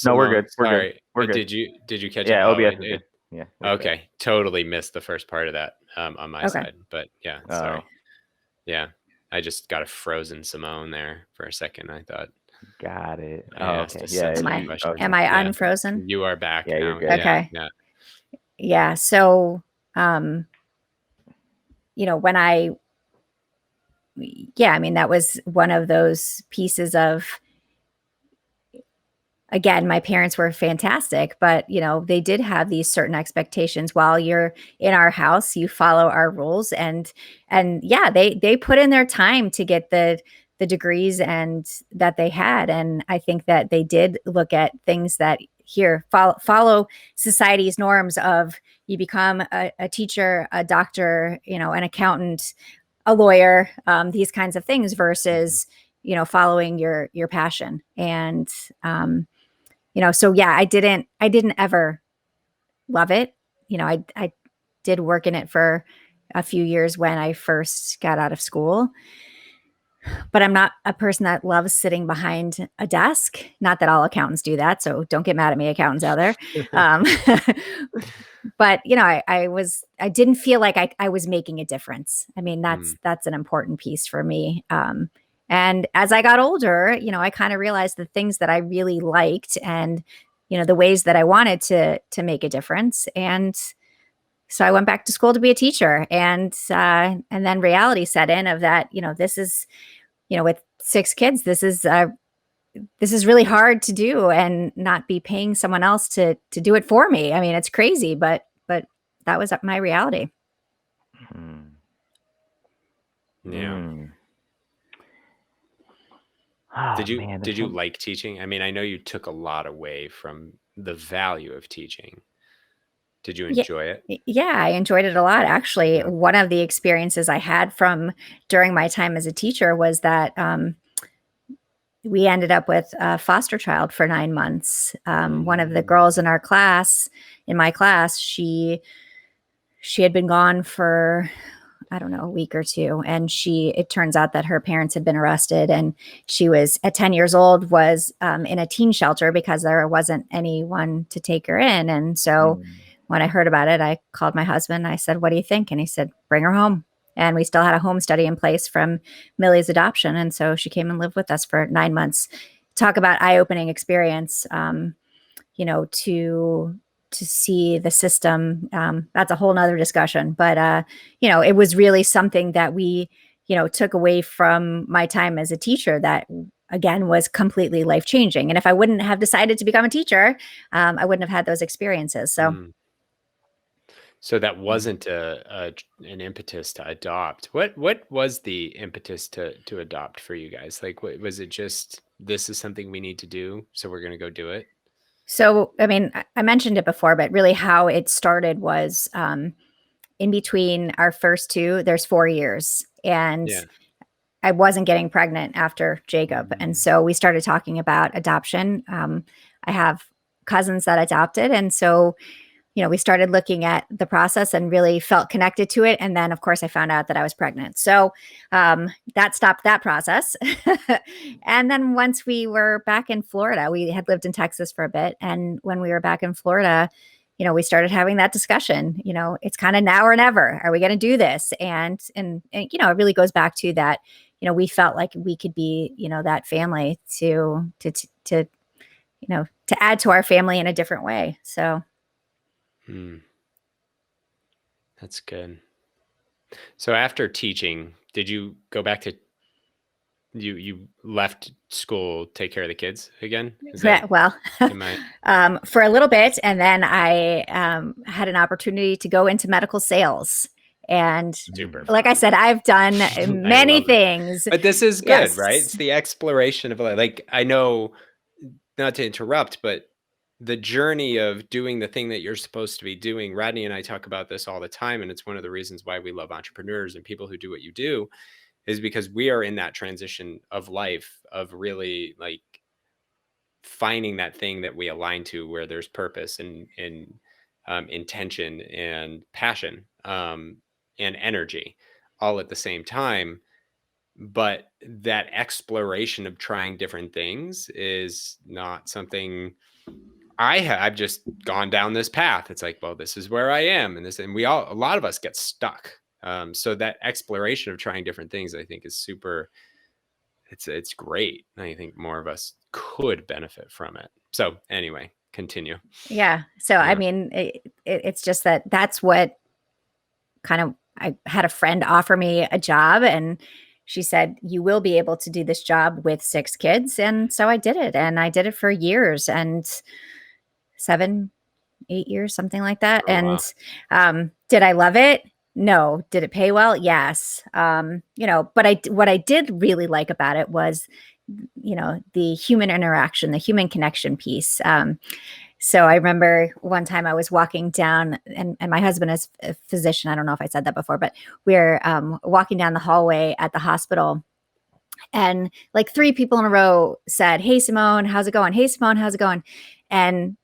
We're good. sorry, We're good. did you catch it? Yeah, Oh, OBS is good. Yeah. We're good. okay, totally missed the first part of that on my Okay. side, but yeah, Oh, sorry. Yeah, I just got a frozen Simone there for a second. I thought got it. I Oh, asked okay. a Yeah. am sensitive I question. am Okay. I Yeah, unfrozen? you are back Yeah, you're now. good. Yeah, Okay. yeah. Yeah. So, when I mean, that was one of those pieces of, again, my parents were fantastic, but they did have these certain expectations. While you're in our house, you follow our rules, and yeah, they put in their time to get the degrees and that they had. And I think that they did look at things that here follow society's norms of you become a teacher, a doctor, an accountant, a lawyer, these kinds of things versus following your passion. And so yeah, I didn't ever love it. I did work in it for a few years when I first got out of school, but I'm not a person that loves sitting behind a desk. Not that all accountants do that, so don't get mad at me, accountants out there. Um, but I didn't feel like I was making a difference. I mean, that's an important piece for me. And as I got older, I kind of realized the things that I really liked and the ways that I wanted to make a difference. And so I went back to school to be a teacher, and then reality set in of that. This is with 6 kids, this is really hard to do and not be paying someone else to do it for me. I mean, it's crazy, but that was my reality. Mm. Yeah. Mm. Oh, Did you man, did you like teaching? I mean, I know you took a lot away from the value of teaching. Did you enjoy it? Yeah, I enjoyed it a lot. Actually, Yeah. one of the experiences I had from during my time as a teacher was that we ended up with a foster child for 9 months. One of the girls in my class, she had been gone for, I don't know, a week or two. And it turns out that her parents had been arrested, and she was at 10 years old, was in a teen shelter because there wasn't anyone to take her in. And so when I heard about it, I called my husband. I said, "What do you think?" And he said, "Bring her home." And we still had a home study in place from Millie's adoption. And so she came and lived with us for 9 months. Talk about eye-opening experience, to see the system. That's a whole nother discussion. But, it was really something that we, took away from my time as a teacher that, again, was completely life-changing. And if I wouldn't have decided to become a teacher, I wouldn't have had those experiences. So So that wasn't an impetus to adopt. What was the impetus to adopt for you guys? Like, what was it? Just this is something we need to do, so we're gonna go do it. So, I mean, I mentioned it before, but really how it started was in between our first two, there's 4 years. And Yeah. I wasn't getting pregnant after Jacob. And so we started talking about adoption. I have cousins that adopted. And so, we started looking at the process and really felt connected to it. And then, of course, I found out that I was pregnant. So that stopped that process. And then once we were back in Florida, we had lived in Texas for a bit. And when we were back in Florida, we started having that discussion. It's kind of now or never. Are we going to do this? And it really goes back to that. We felt like we could be, that family to add to our family in a different way. So. That's good. So after teaching, did you go back to you left school, take care of the kids again? Is that Well, am I for a little bit, and then I had an opportunity to go into medical sales. And super like I fun? said, I've done I many love it. things. But this is good, right? Yes. It's the exploration of like I know, not to interrupt, but the journey of doing the thing that you're supposed to be doing. Rodney and I talk about this all the time, and it's one of the reasons why we love entrepreneurs and people who do what you do, is because we are in that transition of life of really like finding that thing that we align to, where there's purpose and intention and passion and energy all at the same time. but that exploration of trying different things is not something I've just gone down this path. It's like, well, this is where I am, and a lot of us get stuck. So that exploration of trying different things, I think, is super. It's great. I think more of us could benefit from it. So anyway, continue. Yeah. So, I mean, it's just that's what kind of, I had a friend offer me a job, and she said, you will be able to do this job with 6 kids. And so I did it, and I did it for years, and 7, 8 years, something like that. Oh, wow. And did I love it? No. Did it pay well? Yes. But what I did really like about it was, the human interaction, the human connection piece. So I remember one time I was walking down, and my husband is a physician. I don't know if I said that before, but we're walking down the hallway at the hospital, and like 3 people in a row said, "Hey, Simone, how's it going? Hey, Simone, how's it going?" And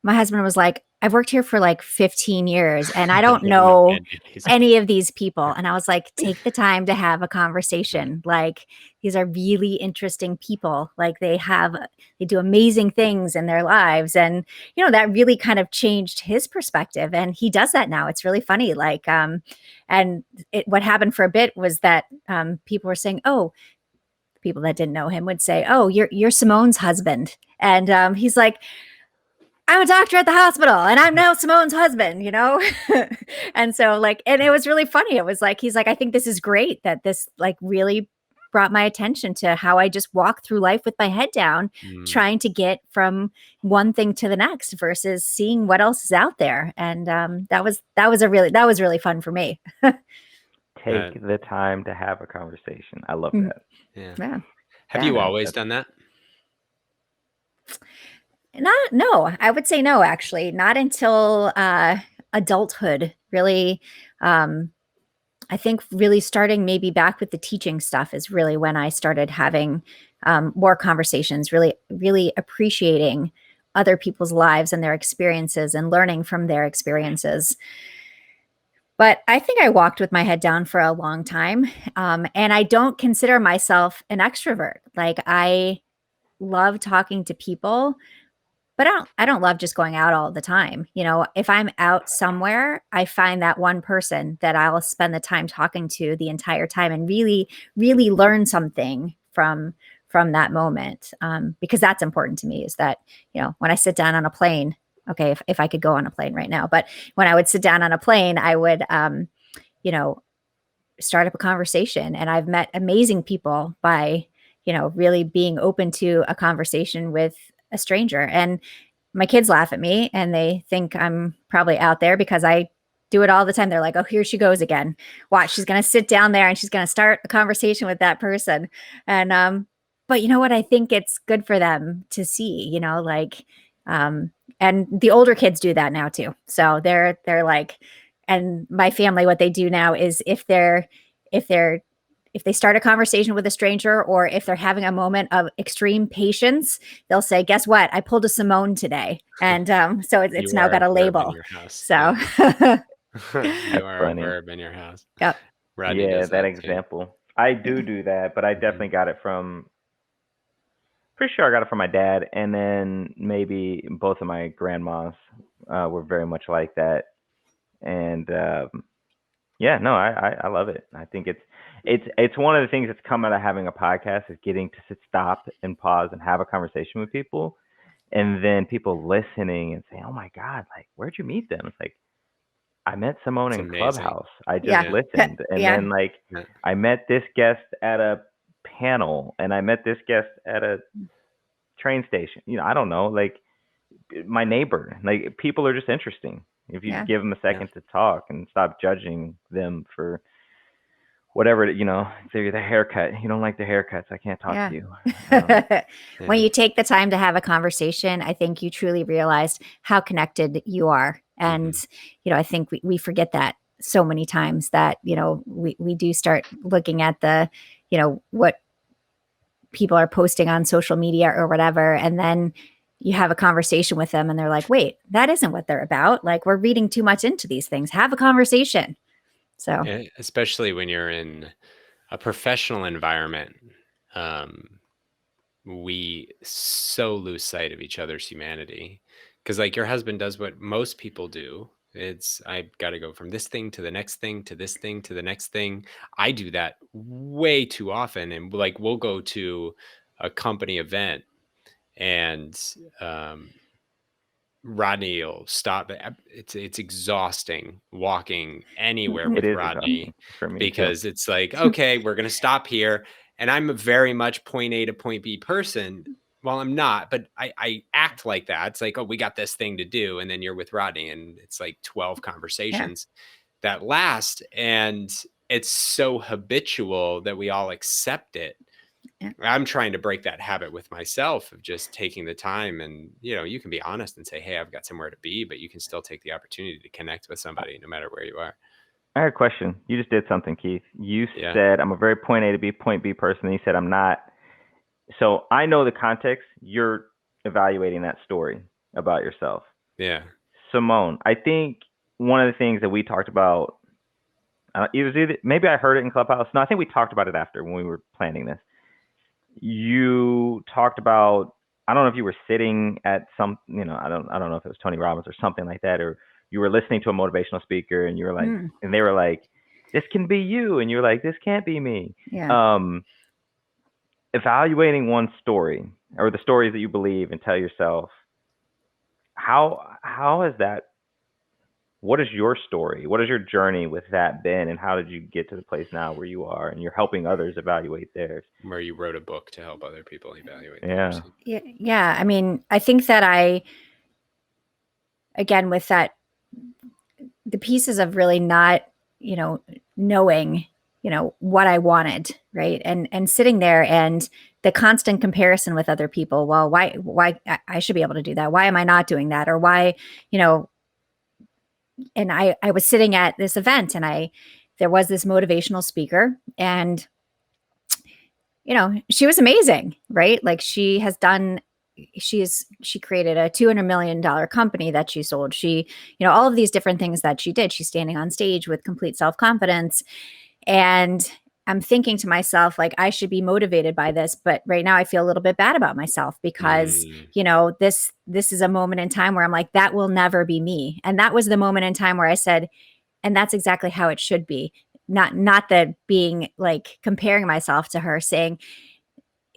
my husband was like, "I've worked here for like 15 years and I don't know any of these people." And I was like, take the time to have a conversation. Like, these are really interesting people. Like, they do amazing things in their lives. And, that really kind of changed his perspective. And he does that now. It's really funny. Like, what happened for a bit was that people were saying, oh, people that didn't know him would say, "Oh, you're Simone's husband." And he's like, "I'm a doctor at the hospital and I'm now Simone's husband," And so and it was really funny. It was like, he's like, "I think this is great that this like really brought my attention to how I just walk through life with my head down, trying to get from one thing to the next versus seeing what else is out there." And that was really fun for me. Take the time to have a conversation. I love that. Yeah. Have you always done that? No, I would say no, actually, not until adulthood. Really, I think really starting maybe back with the teaching stuff is really when I started having more conversations, really, really appreciating other people's lives and their experiences and learning from their experiences. But I think I walked with my head down for a long time. And I don't consider myself an extrovert. Like, I love talking to people, but I don't love just going out all the time. If I'm out somewhere, I find that one person that I'll spend the time talking to the entire time and really, really learn something from that moment. Because that's important to me, is that, when I sit down on a plane, okay, if I could go on a plane right now, but when I would sit down on a plane, I would, start up a conversation. And I've met amazing people by, really being open to a conversation with a stranger. And my kids laugh at me and they think I'm probably out there because I do it all the time. They're like, "Oh, here she goes again. Watch, she's going to sit down there and she's going to start a conversation with that person." And, but you know what? I think it's good for them to see, and the older kids do that now too. So they're like, and my family, what they do now is if they start a conversation with a stranger, or if they're having a moment of extreme patience, they'll say, "Guess what? I pulled a Simone today." And so it's now got a label. So you are a verb in your house. Yep. Rodney does that example. I do that, but I definitely got it from. Pretty sure I got it from my dad, and then maybe both of my grandmas were very much like that. And yeah, no, I love it. I think it's one of the things that's come out of having a podcast, is getting to stop and pause and have a conversation with people, and then people listening and saying, "Oh my God, like, where'd you meet them?" It's like, I met Simone in Clubhouse. I just listened, and then like I met this guest at a panel, and I met this guest at a train station. I don't know, like my neighbor. Like, people are just interesting if you give them a second to talk and stop judging them for whatever, their haircut. You don't like the haircuts, I can't talk to you. When you take the time to have a conversation, I think you truly realize how connected you are. And, I think we forget that so many times, that, we do start looking at the, what people are posting on social media or whatever. And then you have a conversation with them and they're like, "Wait, that isn't what they're about. Like, we're reading too much into these things. Have a conversation." So especially when you're in a professional environment, we so lose sight of each other's humanity. Because like your husband does what most people do. It's I got to go from this thing to the next thing to this thing to the next thing. I do that way too often, and like we'll go to a company event, and Rodney will stop. It's exhausting walking anywhere It with is exhausting Rodney for me too. because it's like, okay, we're gonna stop here, and I'm a very much point A to point B person. Well, I'm not, but I act like that. It's like, oh, we got this thing to do, and then you're with Rodney, and it's like 12 Yeah. conversations that last, and it's so habitual that we all accept it. Yeah. I'm trying to break that habit with myself of just taking the time, and you can be honest and say, hey, I've got somewhere to be, but you can still take the opportunity to connect with somebody no matter where you are. I had a question. You just did something, Keith. You Yeah. said I'm a very point A to B, point B person. And you said I'm not. So I know the context. You're evaluating that story about yourself. Yeah. Simone, I think one of the things that we talked about, it was either maybe I heard it in Clubhouse. No, I think we talked about it after when we were planning this. You talked about, I don't know if you were sitting at some, I don't know if it was Tony Robbins or something like that, or you were listening to a motivational speaker and you were like, and they were like, this can be you, and you're like, this can't be me. Yeah. Evaluating one story or the stories that you believe and tell yourself, how is that? What is your story? What is your journey with that been, and how did you get to the place now where you are and you're helping others evaluate theirs? Where you wrote a book to help other people evaluate Yeah. theirs. Yeah. I mean, I think that again, with that, the pieces of really not, knowing, what I wanted, right? And sitting there and the constant comparison with other people. Well, why I should be able to do that? Why am I not doing that? Or why, and I was sitting at this event and there was this motivational speaker, and she was amazing, right? Like she created a $200 million company that she sold. She, all of these different things that she did. She's standing on stage with complete self-confidence. And I'm thinking to myself, like, I should be motivated by this, but right now I feel a little bit bad about myself because, this is a moment in time where I'm like, that will never be me. And that was the moment in time where I said, and that's exactly how it should be. Not that being like comparing myself to her, saying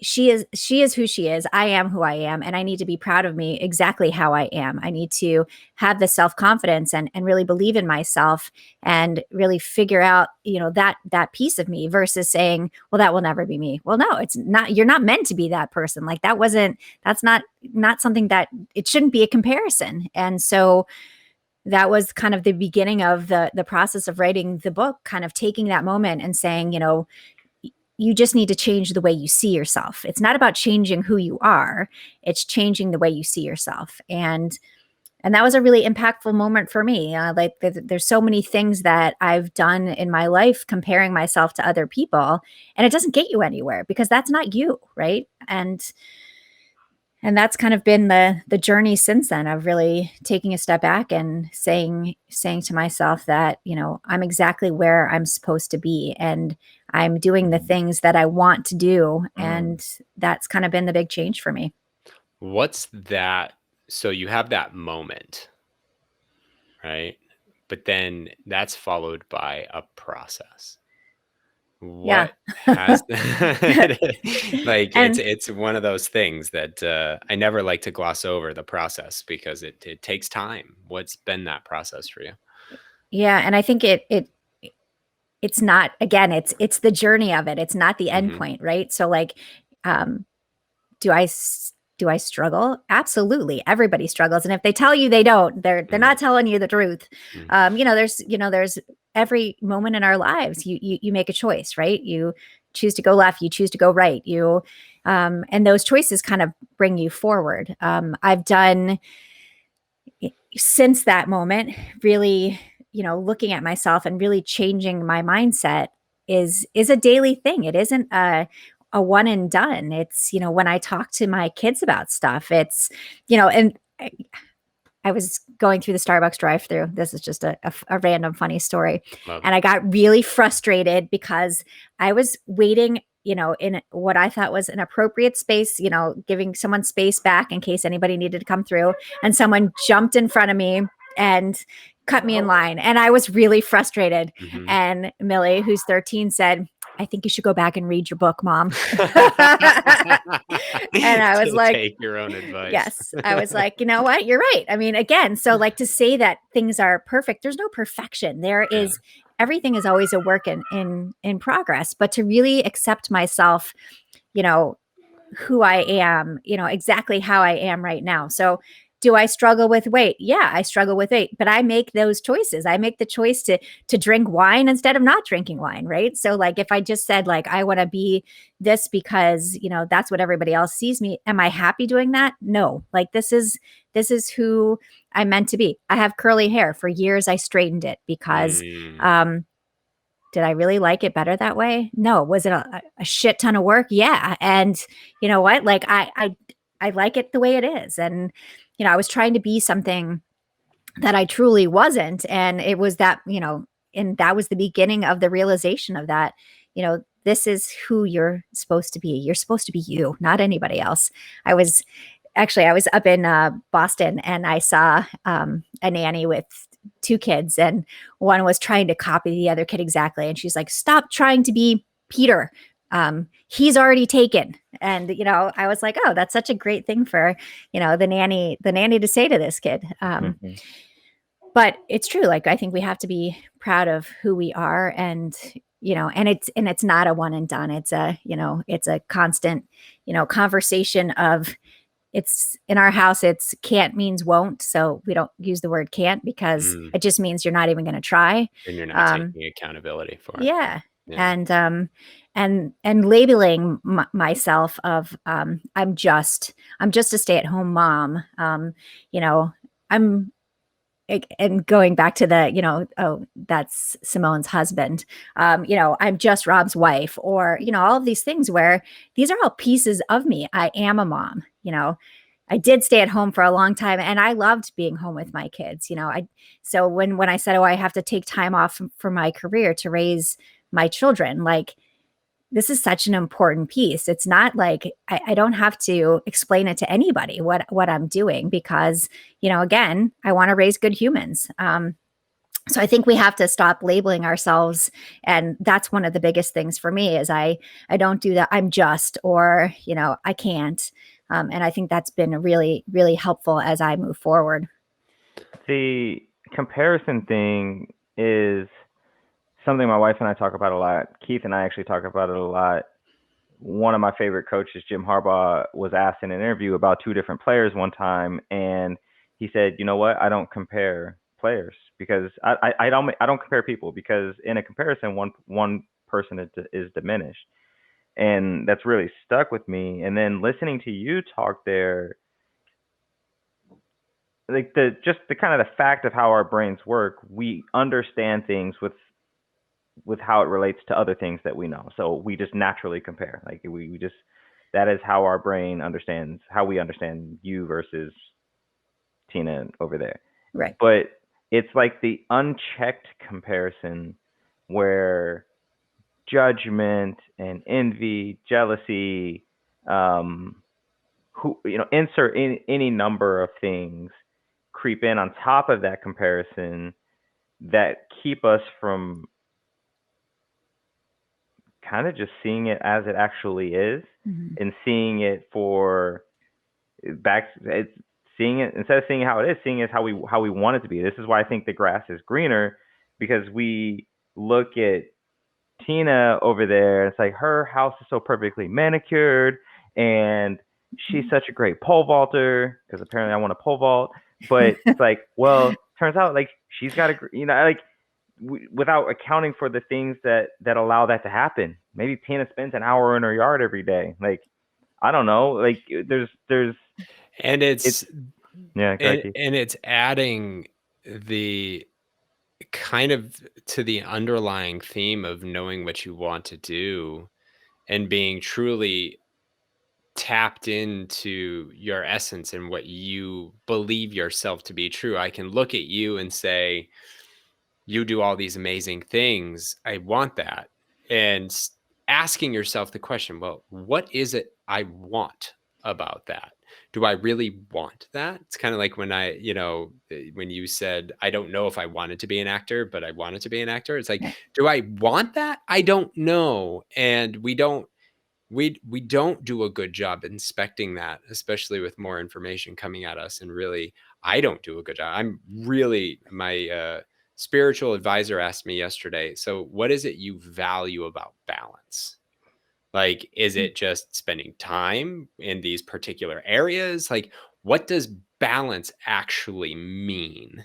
she is who she is. I am who I am. And I need to be proud of me exactly how I am. I need to have the self-confidence and really believe in myself and really figure out, that piece of me versus saying, well, that will never be me. Well, no, it's not. You're not meant to be that person. Like that's not something that it shouldn't be a comparison. And so that was kind of the beginning of the process of writing the book, kind of taking that moment and saying, you just need to change the way you see yourself. It's not about changing who you are. It's changing the way you see yourself. And that was a really impactful moment for me. There's so many things that I've done in my life comparing myself to other people, and it doesn't get you anywhere because that's not you, right? And that's kind of been the journey since then of really taking a step back and saying to myself that, I'm exactly where I'm supposed to be and I'm doing the things that I want to do. And that's kind of been the big change for me. What's that? So you have that moment, right? But then that's followed by a process. What has like it's one of those things that I never like to gloss over the process because it takes time. What's been that process for you? Yeah, and I think it's not, again, it's the journey of it. It's not the end point, right? So like do I struggle? Absolutely. Everybody struggles. And if they tell you they don't, they're not telling you the truth. There's every moment in our lives, you make a choice, right? You choose to go left, you choose to go right. And those choices kind of bring you forward. I've done since that moment, really, looking at myself and really changing my mindset is a daily thing. It isn't a one and done. It's, when I talk to my kids about stuff, it's, and I was going through the Starbucks drive-through. This is just a random funny story. Love And it. I got really frustrated because I was waiting, in what I thought was an appropriate space, giving someone space back in case anybody needed to come through. And someone jumped in front of me and cut me in line. And I was really frustrated. Mhm. And Millie, who's 13, said, I think you should go back and read your book, Mom. And I was To like, take your own advice. yes. I was like, you know what? You're right. I mean, again, so like to say that things are perfect, there's no perfection. There Yeah. is everything is always a work in progress. But to really accept myself, you know, who I am, exactly how I am right now. So do I struggle with weight? Yeah, I struggle with weight, but I make those choices. I make the choice to drink wine instead of not drinking wine, right? So like if I just said like I want to be this because, that's what everybody else sees me, am I happy doing that? No. Like this is who I'm meant to be. I have curly hair. For years I straightened it because Mm. did I really like it better that way? No. Was it a shit ton of work? Yeah. And you know what? Like I like it the way it is. And I was trying to be something that I truly wasn't. And it was that, and that was the beginning of the realization of that, this is who you're supposed to be. You're supposed to be you, not anybody else. I was up in Boston, and I saw a nanny with two kids, and one was trying to copy the other kid exactly. And she's like, stop trying to be Peter. He's already taken. And, I was like, oh, that's such a great thing for, the nanny to say to this kid. Mhm. But it's true. Like, I think we have to be proud of who we are, and, and it's not a one and done. It's a constant, conversation of, it's in our house, it's can't means won't. So we don't use the word can't because Mm. it just means you're not even going to try. And you're not Um, taking accountability for it. yeah. Yeah. And labeling myself of I'm just a stay-at-home mom. You know, I'm and going back to the, oh, that's Simone's husband. I'm just Rob's wife, or, all of these things where these are all pieces of me. I am a mom, I did stay at home for a long time, and I loved being home with my kids. So when I said, oh, I have to take time off for my career to raise my children, like, this is such an important piece. It's not like I don't have to explain it to anybody what I'm doing because, again, I want to raise good humans. So I think we have to stop labeling ourselves, and that's one of the biggest things for me is I don't do that. I'm just, or I can't, and I think that's been really really helpful as I move forward. The comparison thing is something my wife and I talk about a lot. Keith and I actually talk about it a lot. One of my favorite coaches, Jim Harbaugh, was asked in an interview about two different players one time, and he said, "You know what? I don't compare players because I don't compare people because in a comparison, one person is diminished." And that's really stuck with me. And then listening to you talk there, like the kind of the fact of how our brains work, we understand things with how it relates to other things that we know. So we just naturally compare. Like we just that is how our brain understands how we understand you versus Tina over there. Right. But it's like the unchecked comparison where judgment and envy, jealousy, who insert any number of things creep in on top of that comparison that keep us from kind of just seeing it as it actually is Mhm. and seeing it for back it's seeing it instead of seeing how it is, seeing it how we want it to be. This is why I think the grass is greener, because we look at Tina over there, it's like her house is so perfectly manicured and she's such a great pole vaulter because apparently I want to pole vault. But it's like, well, turns out like she's got like without accounting for the things that allow that to happen. Maybe Tina spends an hour in her yard every day. Like I don't know. Like there's And it's it's yeah, go ahead, and Keith. and it's adding the kind of to the underlying theme of knowing what you want to do and being truly tapped into your essence and what you believe yourself to be true. I can look at you and say, you do all these amazing things. I want that. And asking yourself the question, well, what is it I want about that? Do I really want that? It's kind of like when when you said, I don't know if I wanted to be an actor, but I wanted to be an actor. It's like, Right. do I want that? I don't know. And we don't do a good job inspecting that, especially with more information coming at us. And really, I don't do a good job. My spiritual advisor asked me yesterday, so what is it you value about balance? Like, is it just spending time in these particular areas? Like, what does balance actually mean?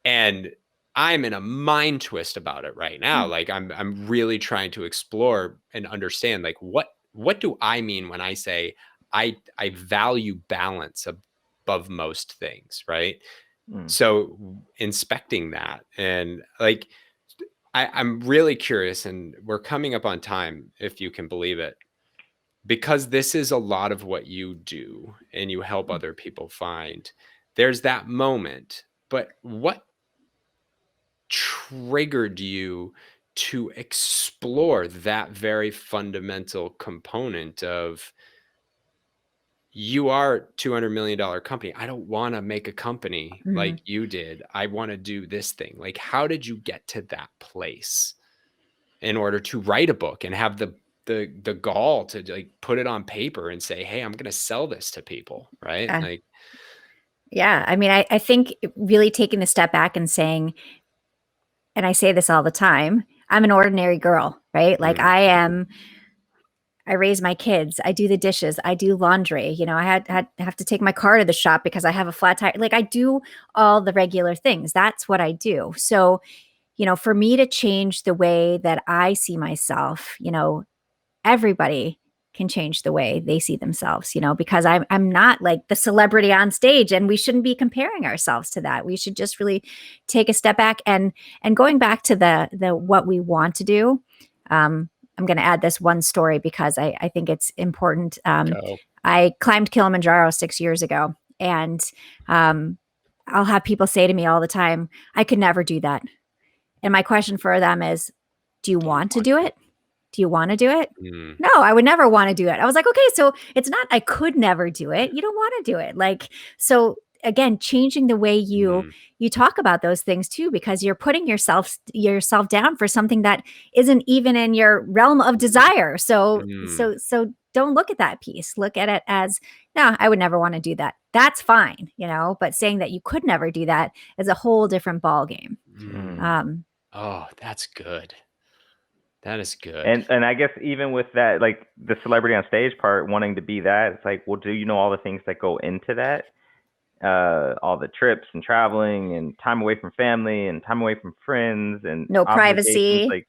And I'm in a mind twist about it right now. Like, I'm really trying to explore and understand, like, what do I mean when I say I value balance above most things, right? Mm. So inspecting that, and like, I'm really curious, and we're coming up on time, if you can believe it, because this is a lot of what you do and you help other people find. There's that moment, but what triggered you to explore that very fundamental component of, you are $200 million company. I don't want to make a company Mhm. like you did. I want to do this thing. Like, how did you get to that place in order to write a book and have the gall to like put it on paper and say, hey, I'm going to sell this to people, right? Yeah. Like, Yeah. I mean, I think really taking the step back and saying, and I say this all the time, I'm an ordinary girl, right? Like mm, I raise my kids, I do the dishes, I do laundry. I had have to take my car to the shop because I have a flat tire. Like I do all the regular things. That's what I do. So, for me to change the way that I see myself, everybody can change the way they see themselves, because I'm not like the celebrity on stage, and we shouldn't be comparing ourselves to that. We should just really take a step back, and going back to the what we want to do. I'm going to add this one story because I think it's important. go. I climbed Kilimanjaro 6 years ago, and um, I'll have people say to me all the time, I could never do that. And my question for them is, do you Do you want to want do to? it? Do you want to do it? Mm, No, I would never want to do it. I was like, okay, so it's not I could never do it. You don't want to do it. Like, so again, changing the way you mm, you talk about those things too, because you're putting yourself down for something that isn't even in your realm of desire. So mm, so so don't look at that piece. Look at it as, no, I would never want to do that. That's fine, but saying that you could never do that is a whole different ball game. mm. Mm. Um, Oh, that's good. That is good. And I guess even with that, like the celebrity on stage part, wanting to be that, it's like, well, do you know all the things that go into that? All the trips and traveling and time away from family and time away from friends and no obligations, privacy. like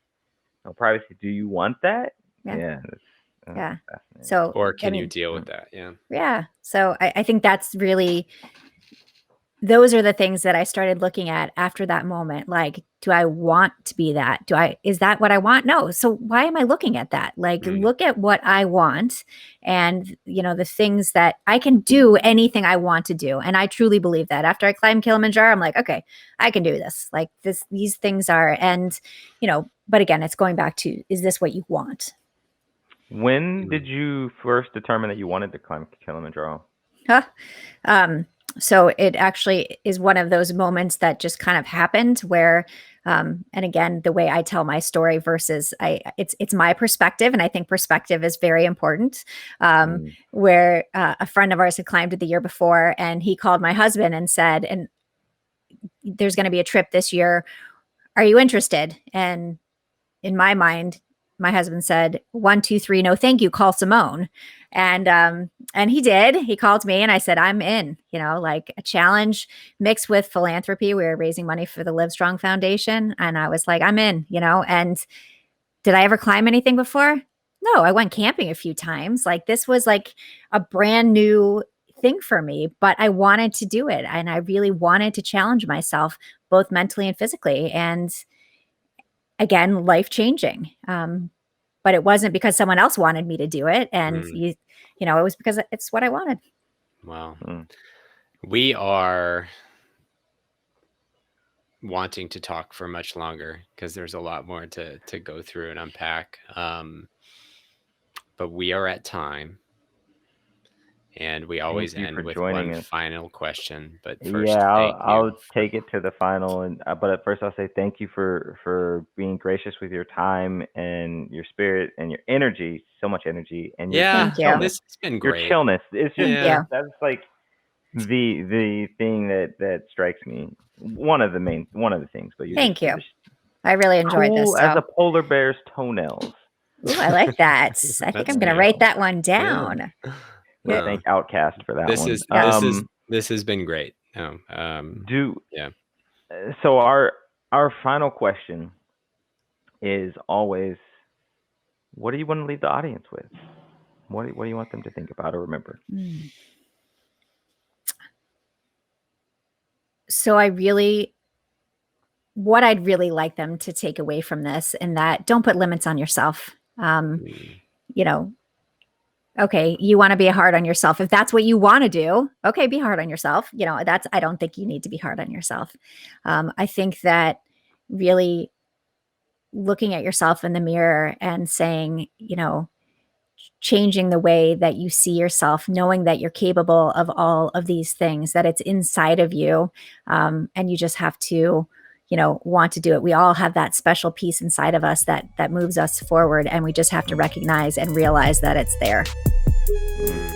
no privacy. Do you want that? Yeah. Yeah, that's Yeah. fascinating. So, Or I can you mean, deal with Mm. that? Yeah. yeah. So I think that's really, those are the things that I started looking at after that moment. Like, do I want to be that? Is that what I want? No. So why am I looking at that? Like, Mm, look at what I want, and, the things that I can do, anything I want to do. And I truly believe that after I climbed Kilimanjaro, I'm like, okay, I can do this. Like these things are, and, but again, it's going back to, is this what you want? When did mm, you first determine that you wanted to climb Kilimanjaro? Huh? Um, so it actually is one of those moments that just kind of happened where, and again, the way I tell my story versus it's my perspective, and I think perspective is very important. Mm. Where a friend of ours had climbed it the year before, and he called my husband and said, "And there's going to be a trip this year. Are you interested?" And in my mind, my husband said, 1, 2, 3, no, thank you. Call Simone. And he did. He called me, and I said, I'm in, like a challenge mixed with philanthropy. We were raising money for the Live Strong Foundation. And I was like, I'm in, and did I ever climb anything before? No, I went camping a few times. Like this was like a brand new thing for me, but I wanted to do it. And I really wanted to challenge myself both mentally and physically. And again, life changing. But it wasn't because someone else wanted me to do it. And mm. you know, it was because it's what I wanted. Wow. Mm. We are wanting to talk for much longer because there's a lot more to go through and unpack. But we are at time. And we always Thank you end for with joining one us. final question. But Yeah, first, thank I'll you. take it to the final, and but at first I'll say thank you for being gracious with your time and your spirit and your energy, so much energy, and your Yeah, Thank you. chillness. this has been Your great. chillness. It's just Thank Yeah. you. that's like the thing that strikes me. One of the things, but Thank you. just I really enjoyed this. cool as So. a polar bear's toenails. Ooh, I like that. I think That's I'm going to good. write that one down. We'll No, thank Outcast for that this one. is this has been great. No, yeah. So our final question is always, what do you want to leave the audience with? What do you want them to think about or remember? So what I'd really like them to take away from this, and that don't put limits on yourself. You know, okay, you want to be hard on yourself. If that's what you want to do, okay, be hard on yourself. You know, I don't think you need to be hard on yourself. I think that really looking at yourself in the mirror and saying, you know, changing the way that you see yourself, knowing that you're capable of all of these things, that it's inside of you. And you just have to, you know, want to do it. We all have that special piece inside of us that moves us forward. And we just have to recognize and realize that it's there. Mm.